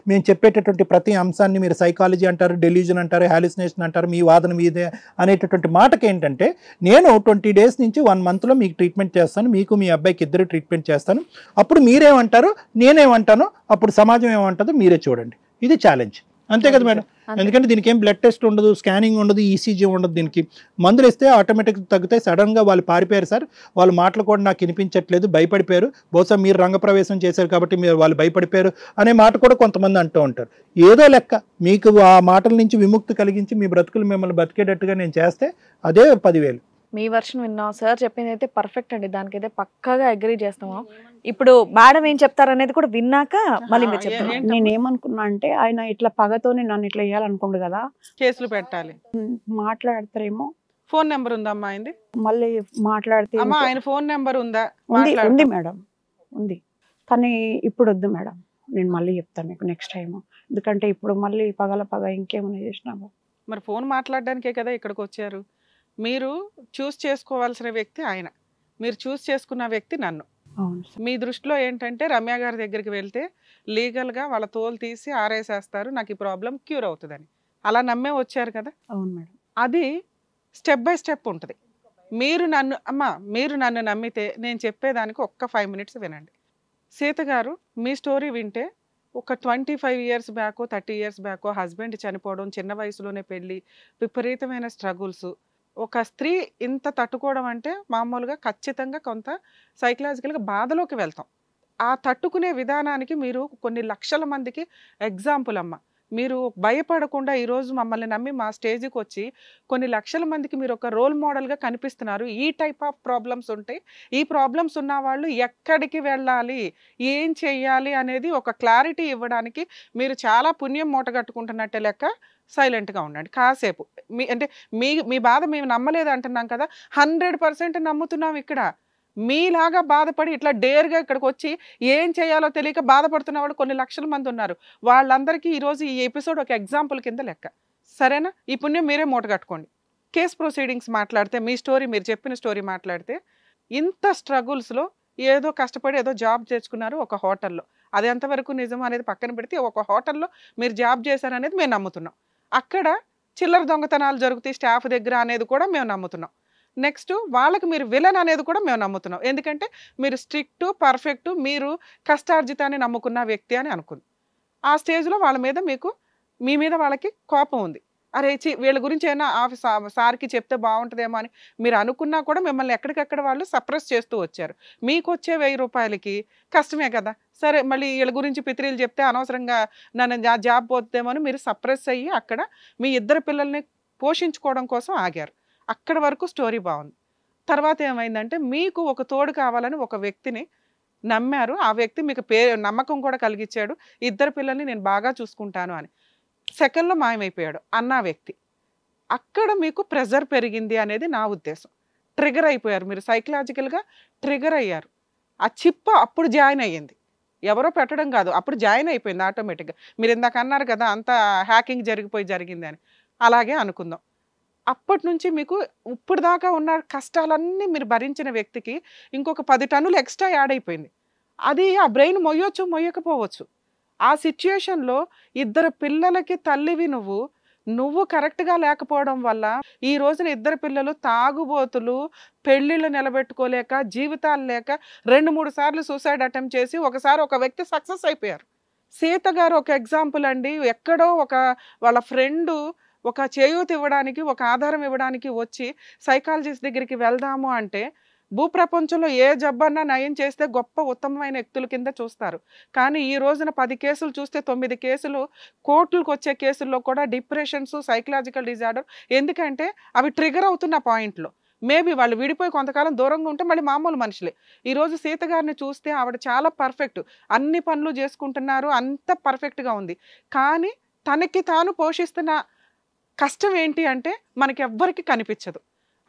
మేము చెప్పేటటువంటి ప్రతి అంశాన్ని మీరు సైకాలజీ అంటారు, డెల్యూజన్ అంటారు, హాలుసినేషన్ అంటారు, మీ వాదన మీదే అనేటటువంటి మాటకి ఏంటంటే, నేను 20 days నుంచి 1 monthలో మీకు ట్రీట్మెంట్ చేస్తాను. మీకు మీ అబ్బాయికి ఇద్దరు ట్రీట్మెంట్ చేస్తాను. అప్పుడు మీరేమంటారు, నేనేమంటాను, అప్పుడు సమాజం ఏమంటుందో మీరే చూడండి. ఇది ఛాలెంజ్. అంతే కదా మేడం? ఎందుకంటే దీనికి ఏం బ్లడ్ టెస్ట్ ఉండదు, స్కానింగ్ ఉండదు, ఈసీజీ ఉండదు. దీనికి మందులు ఇస్తే ఆటోమేటిక్గా తగ్గుతాయి. సడన్గా వాళ్ళు పారిపోయారు సార్, వాళ్ళ మాటలు కూడా నాకు వినిపించట్లేదు, భయపడిపోయారు. బహుశా మీరు రంగప్రవేశం చేశారు కాబట్టి వాళ్ళు భయపడిపోయారు అనే మాట కూడా కొంతమంది అంటూ ఉంటారు. ఏదో లెక్క మీకు ఆ మాటల నుంచి విముక్తి కలిగించి మీ బ్రతుకులు మిమ్మల్ని బతికేటట్టుగా నేను చేస్తే అదే 10,000. మీ వర్షన్ విన్నాం. సార్ చెప్పింది అయితే పర్ఫెక్ట్ అండి, దానికైతే పక్కాగా అగ్రీ చేస్తాము. ఇప్పుడు మేడం ఏం చెప్తారనేది కూడా విన్నాక మళ్ళీ మీరు చెప్తాను. నేనేమనుకున్నా అంటే ఆయన ఇట్లా పగతోని నన్ను ఇట్లా వేయాలనుకుండు కదా, కేసులు పెట్టాలి. మాట్లాడతారేమో. ఫోన్ నెంబర్ ఉందా అమ్మా ఆయనది? మళ్ళీ మాట్లాడితే అమ్మా ఆయన ఫోన్ నెంబర్ ఉందా? ఉంది మేడం, ఉంది. కానీ ఇప్పుడు వద్దు మేడం, నేను మళ్ళీ చెప్తాను మీకు నెక్స్ట్ టైం. ఎందుకంటే ఇప్పుడు మళ్ళీ పగ ఇంకేమైనా చేసినాము. మరి ఫోన్ మాట్లాడడానికే కదా ఇక్కడికి వచ్చారు. మీరు చూస్ చేసుకోవాల్సిన వ్యక్తి ఆయన, మీరు చూస్ చేసుకున్న వ్యక్తి నన్ను. మీ దృష్టిలో ఏంటంటే రమ్య గారి దగ్గరికి వెళ్తే లీగల్గా వాళ్ళ తోలు తీసి ఆరేసేస్తారు, నాకు ఈ ప్రాబ్లం క్యూర్ అవుతుందని అలా నమ్మే వచ్చారు కదా. అవును మేడం. అది స్టెప్ బై స్టెప్ ఉంటుంది. మీరు నన్ను నమ్మితే నేను చెప్పేదానికి ఒక్క 5 మినిట్స్ వినండి. సీత గారు, మీ స్టోరీ వింటే ఒక 25 ఇయర్స్ బ్యాకో 30 ఇయర్స్ బ్యాకో హస్బెండ్ చనిపోవడం, చిన్న వయసులోనే పెళ్ళి, విపరీతమైన స్ట్రగుల్స్. ఒక స్త్రీ ఇంత తట్టుకోవడం అంటే మామూలుగా ఖచ్చితంగా కొంత సైకలాజికల్గా బాధలోకి వెళ్తాం. ఆ తట్టుకునే విధానానికి మీరు కొన్ని లక్షల మందికి ఎగ్జాంపుల్ అమ్మ. మీరు భయపడకుండా ఈరోజు మమ్మల్ని నమ్మి మా స్టేజ్కి వచ్చి కొన్ని లక్షల మందికి మీరు ఒక రోల్ మోడల్గా కనిపిస్తున్నారు. ఈ టైప్ ఆఫ్ ప్రాబ్లమ్స్ ఉంటాయి, ఈ ప్రాబ్లమ్స్ ఉన్న వాళ్ళు ఎక్కడికి వెళ్ళాలి, ఏం చెయ్యాలి అనేది ఒక క్లారిటీ ఇవ్వడానికి మీరు చాలా పుణ్యం మూటగట్టుకుంటున్నట్టే లెక్క. సైలెంట్గా ఉండండి కాసేపు. మీ బాధ మేము నమ్మలేదు అంటున్నాం కదా, 100% నమ్ముతున్నాం. ఇక్కడ మీలాగా బాధపడి ఇట్లా డేర్గా ఇక్కడికి వచ్చి ఏం చేయాలో తెలియక బాధపడుతున్న వాళ్ళు కొన్ని లక్షల మంది ఉన్నారు. వాళ్ళందరికీ ఈరోజు ఈ ఎపిసోడ్ ఒక ఎగ్జాంపుల్ కింద లెక్క. సరేనా? ఈ పుణ్యం మీరే మూటగట్టుకోండి. కేస్ ప్రొసీడింగ్స్ మాట్లాడితే, మీ స్టోరీ, మీరు చెప్పిన స్టోరీ మాట్లాడితే, ఇంత స్ట్రగుల్స్లో ఏదో కష్టపడి ఏదో జాబ్ చేసుకున్నారు ఒక హోటల్లో. అది ఎంతవరకు నిజం అనేది పక్కన పెడితే ఒక హోటల్లో మీరు జాబ్ చేశారనేది మేము నమ్ముతున్నాం. అక్కడ చిల్లర దొంగతనాలు జరుగుతాయి స్టాఫ్ దగ్గర అనేది కూడా మేము నమ్ముతున్నాం. నెక్స్ట్ వాళ్ళకి మీరు విలన్ అనేది కూడా మేము నమ్ముతున్నాం. ఎందుకంటే మీరు స్ట్రిక్ట్, పర్ఫెక్ట్, మీరు కష్టార్జితాన్ని నమ్ముకున్న వ్యక్తి అని అనుకుంది. ఆ స్టేజ్లో వాళ్ళ మీద మీ మీద వాళ్ళకి కోపం ఉంది. అరే వీళ్ళ గురించి అయినా సార్కి చెప్తే బాగుంటుందేమో అని మీరు అనుకున్నా కూడా మిమ్మల్ని ఎక్కడికక్కడ వాళ్ళు సప్రెస్ చేస్తూ వచ్చారు. మీకు వచ్చే 1000 రూపాయలకి కష్టమే కదా, సరే మళ్ళీ వీళ్ళ గురించి పిత్రీలు చెప్తే అనవసరంగా నన్ను జాబ్ పోతుందేమో అని మీరు సప్రెస్ అయ్యి అక్కడ మీ ఇద్దరు పిల్లల్ని పోషించుకోవడం కోసం ఆగారు. అక్కడ వరకు స్టోరీ బాగుంది. తర్వాత ఏమైందంటే మీకు ఒక తోడు కావాలని ఒక వ్యక్తిని నమ్మారు. ఆ వ్యక్తి మీకు నమ్మకం కూడా కలిగించాడు, ఇద్దరు పిల్లల్ని నేను బాగా చూసుకుంటాను అని. సెకండ్లో మాయమైపోయాడు అన్న వ్యక్తి. అక్కడ మీకు ప్రెజర్ పెరిగింది అనేది నా ఉద్దేశం. ట్రిగర్ అయిపోయారు, మీరు సైకలాజికల్గా ట్రిగర్ అయ్యారు. ఆ చిప్ప అప్పుడు జాయిన్ అయ్యింది, ఎవరో పెట్టడం కాదు, అప్పుడు జాయిన్ అయిపోయింది ఆటోమేటిక్గా. మీరు ఇందాక అన్నారు కదా అంత హ్యాకింగ్ జరిగింది అని, అలాగే అనుకుందాం. అప్పటి నుంచి మీకు ఇప్పుడు దాకా ఉన్న కష్టాలన్నీ మీరు భరించిన వ్యక్తికి ఇంకొక 10 టన్నులు ఎక్స్ట్రా యాడ్ అయిపోయింది. అది ఆ బ్రెయిన్ మొయ్యొచ్చు, మొయ్యకపోవచ్చు. ఆ సిచ్యుయేషన్లో ఇద్దరు పిల్లలకి తల్లివి నువ్వు కరెక్ట్గా లేకపోవడం వల్ల ఈ రోజున ఇద్దరు పిల్లలు తాగుబోతులు, పెళ్ళిళ్ళు నిలబెట్టుకోలేక, జీవితాలు లేక 2-3 సార్లు సూసైడ్ అటెంప్ట్ చేసి ఒకసారి ఒక వ్యక్తి సక్సెస్ అయిపోయారు. సీత గారు ఒక ఎగ్జాంపుల్ అండి. ఎక్కడో వాళ్ళ ఫ్రెండు ఒక చేయూత ఇవ్వడానికి, ఒక ఆధారం ఇవ్వడానికి వచ్చి సైకాలజిస్ట్ దగ్గరికి వెళ్దాము అంటే భూప్రపంచంలో ఏ జబ్బన్నా నయం చేస్తే గొప్ప ఉత్తమమైన వ్యక్తుల కింద చూస్తారు. కానీ ఈ రోజున 10 కేసులు చూస్తే 9 కేసులు కోర్టులకు వచ్చే కేసుల్లో కూడా డిప్రెషన్స్, సైకలాజికల్ డిజార్డర్. ఎందుకంటే అవి ట్రిగర్ అవుతున్న పాయింట్లో. మేబీ వాళ్ళు విడిపోయి కొంతకాలం దూరంగా ఉంటే మళ్ళీ మామూలు మనుషులే. ఈరోజు సీత గారిని చూస్తే ఆవిడ చాలా పర్ఫెక్ట్, అన్ని పనులు చేసుకుంటున్నారు, అంత పర్ఫెక్ట్గా ఉంది. కానీ తనకి తాను పోషిస్తున్న కష్టం ఏంటి అంటే మనకి ఎవ్వరికి కనిపించదు.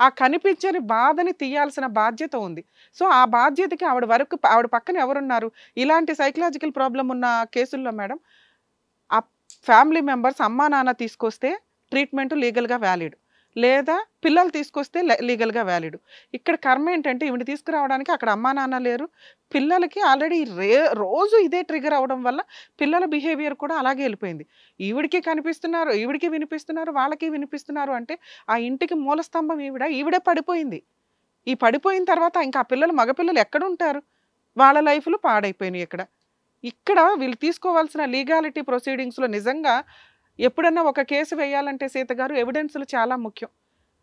ఆ కనిపించని బాధని తీయాల్సిన బాధ్యత ఉంది. సో ఆ బాధ్యతకి ఆవిడ పక్కన ఎవరున్నారు? ఇలాంటి సైకలాజికల్ ప్రాబ్లం ఉన్న కేసుల్లో మేడం, ఆ ఫ్యామిలీ మెంబర్స్ అమ్మా నాన్న తీసుకొస్తే ట్రీట్మెంట్ లీగల్గా వ్యాలిడ్, లేదా పిల్లలు తీసుకొస్తే లీగల్గా వ్యాలిడ్. ఇక్కడ కర్మ ఏంటంటే ఈవిడ తీసుకురావడానికి అక్కడ అమ్మా నాన్న లేరు, పిల్లలకి ఆల్రెడీ రోజు ఇదే ట్రిగర్ అవడం వల్ల పిల్లల బిహేవియర్ కూడా అలాగే వెళ్ళిపోయింది. ఈవిడికి కనిపిస్తున్నారు, ఈవిడికి వినిపిస్తున్నారు, వాళ్ళకి వినిపిస్తున్నారు అంటే ఆ ఇంటికి మూలస్తంభం ఈవిడే పడిపోయింది. ఈ పడిపోయిన తర్వాత ఇంకా ఆ పిల్లలు, మగపిల్లలు ఎక్కడుంటారు? వాళ్ళ లైఫ్లు పాడైపోయినాయి. ఇక్కడ వీళ్ళు తీసుకోవాల్సిన లీగాలిటీ ప్రొసీడింగ్స్లో నిజంగా ఎప్పుడన్నా ఒక కేసు వేయాలంటే సీత గారు ఎవిడెన్స్లు చాలా ముఖ్యం.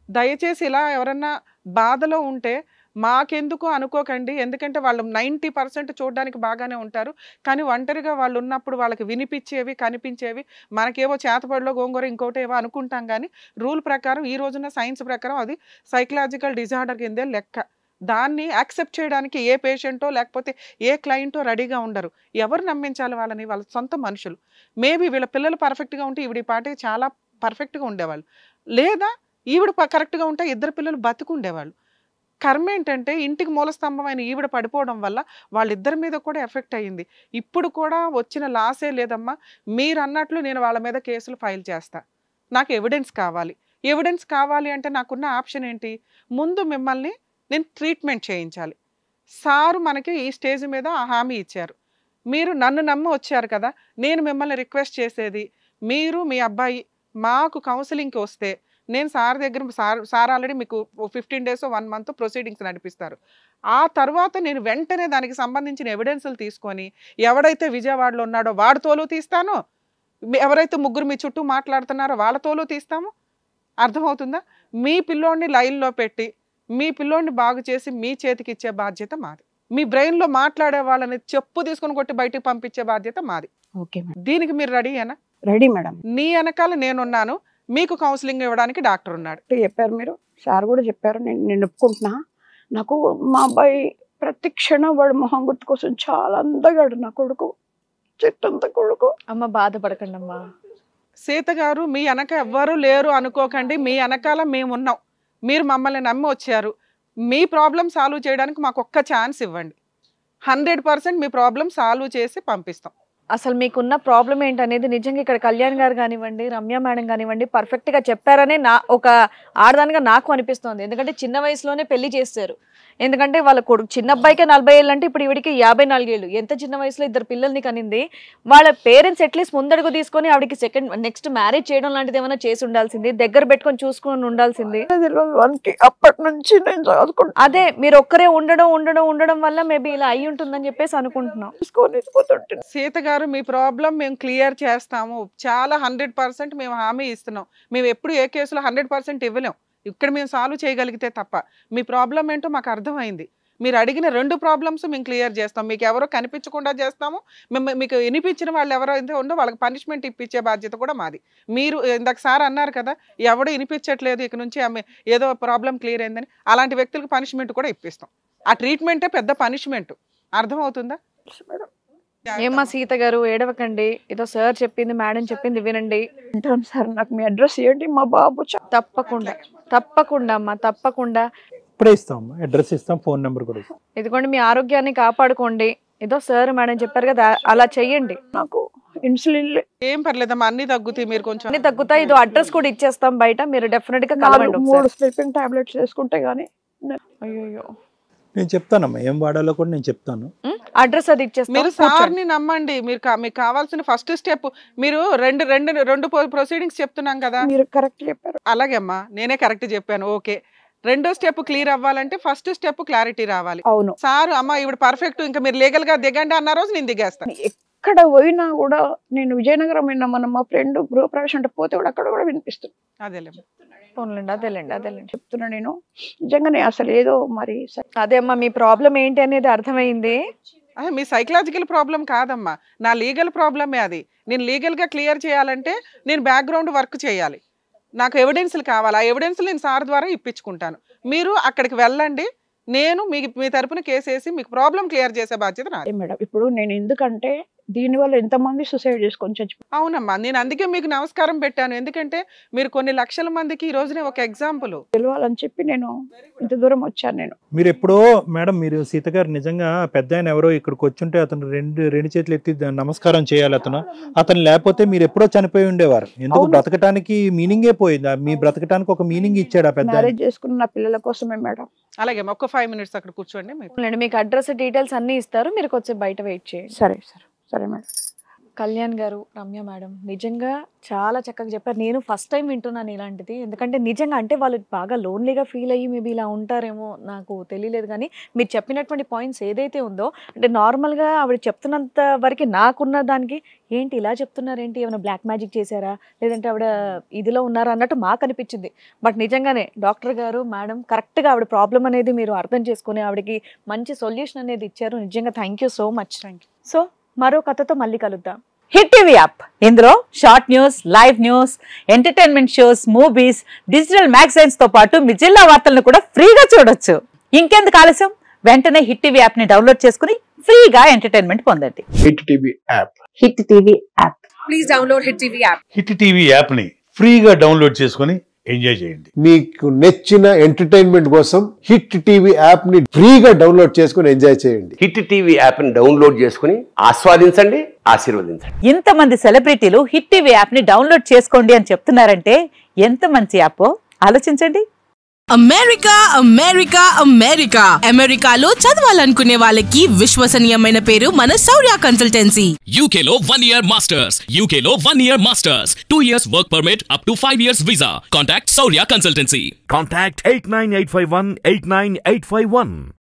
దయచేసి ఇలా ఎవరన్నా బాధలో ఉంటే మాకెందుకు అనుకోకండి. ఎందుకంటే వాళ్ళు 90% చూడడానికి బాగానే ఉంటారు, కానీ ఒంటరిగా వాళ్ళు ఉన్నప్పుడు వాళ్ళకి వినిపించేవి, కనిపించేవి మనకేవో చేతపడిలో గోంగూర ఇంకోటి ఏవో అనుకుంటాం. కానీ రూల్ ప్రకారం ఈ రోజున సైన్స్ ప్రకారం అది సైకలాజికల్ డిజార్డర్ కిందే లెక్క. దాన్ని యాక్సెప్ట్ చేయడానికి ఏ పేషెంటో లేకపోతే ఏ క్లయింటో రెడీగా ఉండరు. ఎవరు నమ్మించాలి వాళ్ళని? వాళ్ళ సొంత మనుషులు. మేబీ వీళ్ళ పిల్లలు పర్ఫెక్ట్గా ఉంటే ఈవిడ పాటికి చాలా పర్ఫెక్ట్గా ఉండేవాళ్ళు, లేదా ఈవిడ కరెక్ట్గా ఉంటే ఇద్దరు పిల్లలు బతుకుండేవాళ్ళు. కర్మ ఏంటంటే ఇంటికి మూలస్తంభమైన ఈవిడ పడిపోవడం వల్ల వాళ్ళిద్దరి మీద కూడా ఎఫెక్ట్ అయ్యింది. ఇప్పుడు కూడా వచ్చిన లాసే లేదమ్మా. మీరు అన్నట్లు నేను వాళ్ళ మీద కేసులు ఫైల్ చేస్తా. నాకు ఎవిడెన్స్ కావాలి అంటే నాకున్న ఆప్షన్ ఏంటి? ముందు మిమ్మల్ని నేను ట్రీట్మెంట్ చేయించాలి. సారు మనకి ఈ స్టేజ్ మీద హామీ ఇచ్చారు. మీరు నన్ను నమ్మి వచ్చారు కదా, నేను మిమ్మల్ని రిక్వెస్ట్ చేసేది, మీరు మీ అబ్బాయి మాకు కౌన్సిలింగ్కి వస్తే నేను సార్ దగ్గర సార్ ఆల్రెడీ మీకు 15 days 1 month ప్రొసీడింగ్స్ నడిపిస్తారు. ఆ తర్వాత నేను వెంటనే దానికి సంబంధించిన ఎవిడెన్స్లు తీసుకొని ఎవడైతే విజయవాడలో ఉన్నాడో వాడి తోలు తీస్తానో, ఎవరైతే ముగ్గురు మీ చుట్టూ మాట్లాడుతున్నారో వాళ్ళ తోలు తీస్తాము. అర్థమవుతుందా? మీ పిల్లోడిని లైన్లో పెట్టి మీ పిల్లోడిని బాగు చేసి మీ చేతికి ఇచ్చే బాధ్యత మాది. మీ బ్రెయిన్లో మాట్లాడే వాళ్ళని చెప్పు తీసుకుని కొట్టి బయటకు పంపించే బాధ్యత మాది. Okay madam. దీనికి మీరు రెడీయేనా? Ready madam. నీ వెనకాల నేనున్నాను, మీకు కౌన్సిలింగ్ ఇవ్వడానికి డాక్టర్ ఉన్నాడు. చెప్పారు మీరు, సార్ కూడా చెప్పారు. నేను ఒప్పుకుంటున్నా. నాకు మా అబ్బాయి ప్రతి క్షణం వాడు మొహం గుర్తు కోసం చాలా అందగాడు. నా కొడుకు చెట్టంత కొడుకు. అమ్మ బాధపడకండి అమ్మా. సీత గారు, మీ వెనక ఎవ్వరూ లేరు అనుకోకండి. మీ వెనకాల మేమున్నాం. మీరు మమ్మల్ని నమ్మి వచ్చారు. మీ ప్రాబ్లం సాల్వ్ చేయడానికి మాకు ఒక్క ఛాన్స్ ఇవ్వండి. 100% మీ ప్రాబ్లం సాల్వ్ చేసి పంపిస్తాం. అసలు మీకున్న ప్రాబ్లం ఏంటనేది నిజంగా ఇక్కడ కళ్యాణ్ గారు కానివ్వండి, రమ్య మేడం కానివ్వండి పర్ఫెక్ట్ గా చెప్పారనే ఒక ఆడదానిగా నాకు అనిపిస్తోంది. ఎందుకంటే చిన్న వయసులోనే పెళ్లి చేస్తారు. ఎందుకంటే వాళ్ళ కొడుకు చిన్న అబ్బాయికే 40 ఏళ్ళు అంటే ఇప్పుడు ఈవిడికి 54 ఏళ్ళు. ఎంత చిన్న వయసులో 2 పిల్లల్ని కనింది. వాళ్ళ పేరెంట్స్ అట్లీస్ట్ ముందడుగు తీసుకొని ఆవిడకి నెక్స్ట్ మ్యారేజ్ చేయడం లాంటిది ఏమైనా చేసి ఉండాల్సింది, దగ్గర పెట్టుకొని చూసుకొని ఉండాల్సింది. అప్పటి నుంచి నేను చదువుకుంటా. అదే మీరు ఒక్కరే ఉండడం వల్ల మేబీ ఇలా అయి ఉంటుందని చెప్పేసి అనుకుంటున్నాం. సీత గారు, మీ ప్రాబ్లం మేము క్లియర్ చేస్తాము. చాలా 100% మేము హామీ ఇస్తున్నాం. మేము ఎప్పుడు ఏ కేసులో 100% ఇవ్వలేం. ఇక్కడ మేము సాల్వ్ చేయగలిగితే తప్ప. మీ ప్రాబ్లం ఏంటో మాకు అర్థమైంది. మీరు అడిగిన 2 ప్రాబ్లమ్స్ మేము క్లియర్ చేస్తాం. మీకు ఎవరో కనిపించకుండా చేస్తాము. మీకు వినిపించిన వాళ్ళు ఎవరైతే ఉందో వాళ్ళకి పనిష్మెంట్ ఇప్పించే బాధ్యత కూడా మాది. మీరు ఇందాక సార్ అన్నారు కదా, ఎవడో వినిపించట్లేదు ఇక నుంచి ఆమె ఏదో ప్రాబ్లం క్లియర్ అయిందని, అలాంటి వ్యక్తులకు పనిష్మెంట్ కూడా ఇప్పిస్తాం. ఆ ట్రీట్మెంటే పెద్ద పనిష్మెంట్. అర్థమవుతుందా? ఏమ్మా సీత గారు, ఏడవకండి. ఏదో సార్ చెప్పింది, మేడం చెప్పింది వినండి. అంటాను సార్, నాకు మీ అడ్రస్ ఇవ్వండి. మా బాబు తప్పకుండా అమ్మా, తప్పకుండా ఇప్పుడే ఇస్తాం. అడ్రస్ ఇస్తాం, ఫోన్ నెంబర్ కూడా ఇస్తాం. ఇదిగోండి, మీ ఆరోగ్యాన్ని కాపాడుకోండి. ఏదో సార్ మేడం చెప్పారు కదా, అలా చెయ్యండి. నాకు ఇన్సులిన్ ఏం పర్లేదమ్మా, అన్ని తగ్గుతాయి. మీరు కొంచెం అన్ని తగ్గుతాయి. ఇదో అడ్రస్ కూడా ఇచ్చేస్తాం బయట, మీరు డెఫినెట్ గా కలవండి. 3 స్లీపింగ్ టాబ్లెట్స్ వేసుకుంటే గానీ. అయ్యో, నేను చెప్తానమ్మా ఏం వాడాలో కూడా నేను చెప్తాను. అడ్రస్ అది ఇచ్చేస్తాం. మీరు సార్ని నమ్మండి. మీకు కావాల్సిన ఫస్ట్ స్టెప్ మీరు రెండు ప్రొసీడింగ్స్ చెప్తున్నాం కదా. మీరు కరెక్ట్ చెప్పారు. అలాగే అమ్మా, నేనే కరెక్ట్ చెప్పాను. ఓకే, 2వ స్టెప్ క్లియర్ అవ్వాలంటే ఫస్ట్ స్టెప్ క్లారిటీ రావాలి. అవును సార్, అమ్మ ఇవి పర్ఫెక్ట్, ఇంకా మీరు లీగల్ గా దిగండి అన్న రోజు నేను దిగేస్తాను. ఎక్కడ పోయినా కూడా నేను విజయనగరం పోయినా, మన మా ఫ్రెండ్ గృహప్రవేశం అంటే పోతే కూడా అక్కడ కూడా వినిపిస్తుంది. అదేలేమ్మా, అదేలేండి చెప్తున్నా నేను. నిజంగానే అసలు ఏదో మరి. అదే అమ్మా, మీ ప్రాబ్లం ఏంటి అనేది అర్థమైంది. మీ సైకలాజికల్ ప్రాబ్లం కాదమ్మా, నా లీగల్ ప్రాబ్లమే అది. నేను లీగల్ గా క్లియర్ చేయాలంటే నేను బ్యాక్గ్రౌండ్ వర్క్ చేయాలి. నాకు ఎవిడెన్స్లు కావాలి. ఆ ఎవిడెన్స్లు నేను సార్ ద్వారా ఇప్పించుకుంటాను. మీరు అక్కడికి వెళ్ళండి. నేను మీ తరపున కేసు వేసి మీకు ప్రాబ్లం క్లియర్ చేసే బాధ్యత నాది. మేడం, ఇప్పుడు నేను ఎందుకంటే దీనివల్ల ఎంతమంది సూసైడ్ చేసుకొని చచ్చిపోయారు. అవునమ్మా, నేను అందుకే మీకు నమస్కారం పెట్టాను. ఎందుకంటే మీరు కొన్ని లక్షల మందికి ఈ రోజునే ఒక ఎగ్జాంపుల్ తెలియాలని చెప్పి నేను ఇంత దూరం వచ్చాను. నేను మీరు ఎప్పుడో మేడం, మీరు సీత గారు నిజంగా పెద్ద ఆయన ఎవరో ఇక్కడికి వచ్చుంటే అతను రెండు చేతులు ఎత్తి నమస్కారం చేయాలి. అతను లేకపోతే మీరు ఎప్పుడో చనిపోయి ఉండేవారు. ఎందుకు బ్రతకటానికి మీనింగే పోయింది. మీ బ్రతకటానికి ఒక మీనింగ్ ఇచ్చాడు ఆ పెద్ద. మ్యారేజ్ చేసుకున్న నా పిల్లల కోసమే మేడం. అలాగే ఒక 5 minutes అక్కడ కూర్చోండి. మీకు అడ్రస్ డీటెయిల్స్ అన్ని ఇస్తారు. మీరు కొంచెం బయట వెయిట్ చేయండి. సరే మేడం. కళ్యాణ్ గారు, రమ్య మేడం నిజంగా చాలా చక్కగా చెప్పారు. నేను ఫస్ట్ టైం వింటున్నాను ఇలాంటిది. ఎందుకంటే నిజంగా అంటే వాళ్ళు బాగా లోన్లీగా ఫీల్ అయ్యి మేబీ ఇలా ఉంటారేమో, నాకు తెలియలేదు. కానీ మీరు చెప్పినటువంటి పాయింట్స్ ఏదైతే ఉందో, అంటే నార్మల్గా ఆవిడ చెప్తున్నంత వరకు నాకున్న దానికి ఏంటి ఇలా చెప్తున్నారేంటి, ఏమైనా బ్లాక్ మ్యాజిక్ చేశారా, లేదంటే ఆవిడ ఇదిలో ఉన్నారా అన్నట్టు మాకు అనిపించింది. బట్ నిజంగానే డాక్టర్ గారు, మేడం కరెక్ట్గా ఆవిడ ప్రాబ్లం అనేది మీరు అర్థం చేసుకుని ఆవిడకి మంచి సొల్యూషన్ అనేది ఇచ్చారు. నిజంగా thank you so much. So మరో కథతో మళ్ళీ కలుద్దాం. హిట్ టీవీ యాప్, ఇందులో short news, live news, entertainment shows, movies, digital magazines తో పాటు మీ జిల్లా వార్తలను కూడా ఫ్రీగా చూడొచ్చు. ఇంకెందుకు ఆలస్యం, వెంటనే హిట్ టీవీ యాప్ ని డౌన్లోడ్ చేసుకుని ఫ్రీగా ఎంటర్టైన్మెంట్ పొందండి. Hit TV app. Hit TV app. Please download hit TV app. Hit TV app ని ఫ్రీగా డౌన్లోడ్ చేసుకుని ఎంజాయ్ చేయండి. మీకు నచ్చిన ఎంటర్టైన్మెంట్ కోసం హిట్ టీవీ యాప్ ని ఫ్రీగా డౌన్లోడ్ చేసుకుని ఎంజాయ్ చేయండి. హిట్ టీవీ యాప్ ని డౌన్లోడ్ చేసుకుని ఆస్వాదించండి, ఆశీర్వదించండి. ఇంతమంది సెలబ్రిటీలు హిట్ టీవీ యాప్ ని డౌన్లోడ్ చేసుకోండి అని చెప్తున్నారంటే ఎంత మంచి యాప్ ఆలోచించండి. అమెరికా అమెరికా అమెరికా అమెరికాలో చదవాలనుకునే వాళ్ళకి విశ్వసనీయమైన పేరు మన శౌర్య కన్సల్టెన్సీ. UK లో 1 year masters, UK లో 1 year masters, 2 years work permit up to 5 years visa. Contact Shaurya Consultancy. Contact 89851 89851.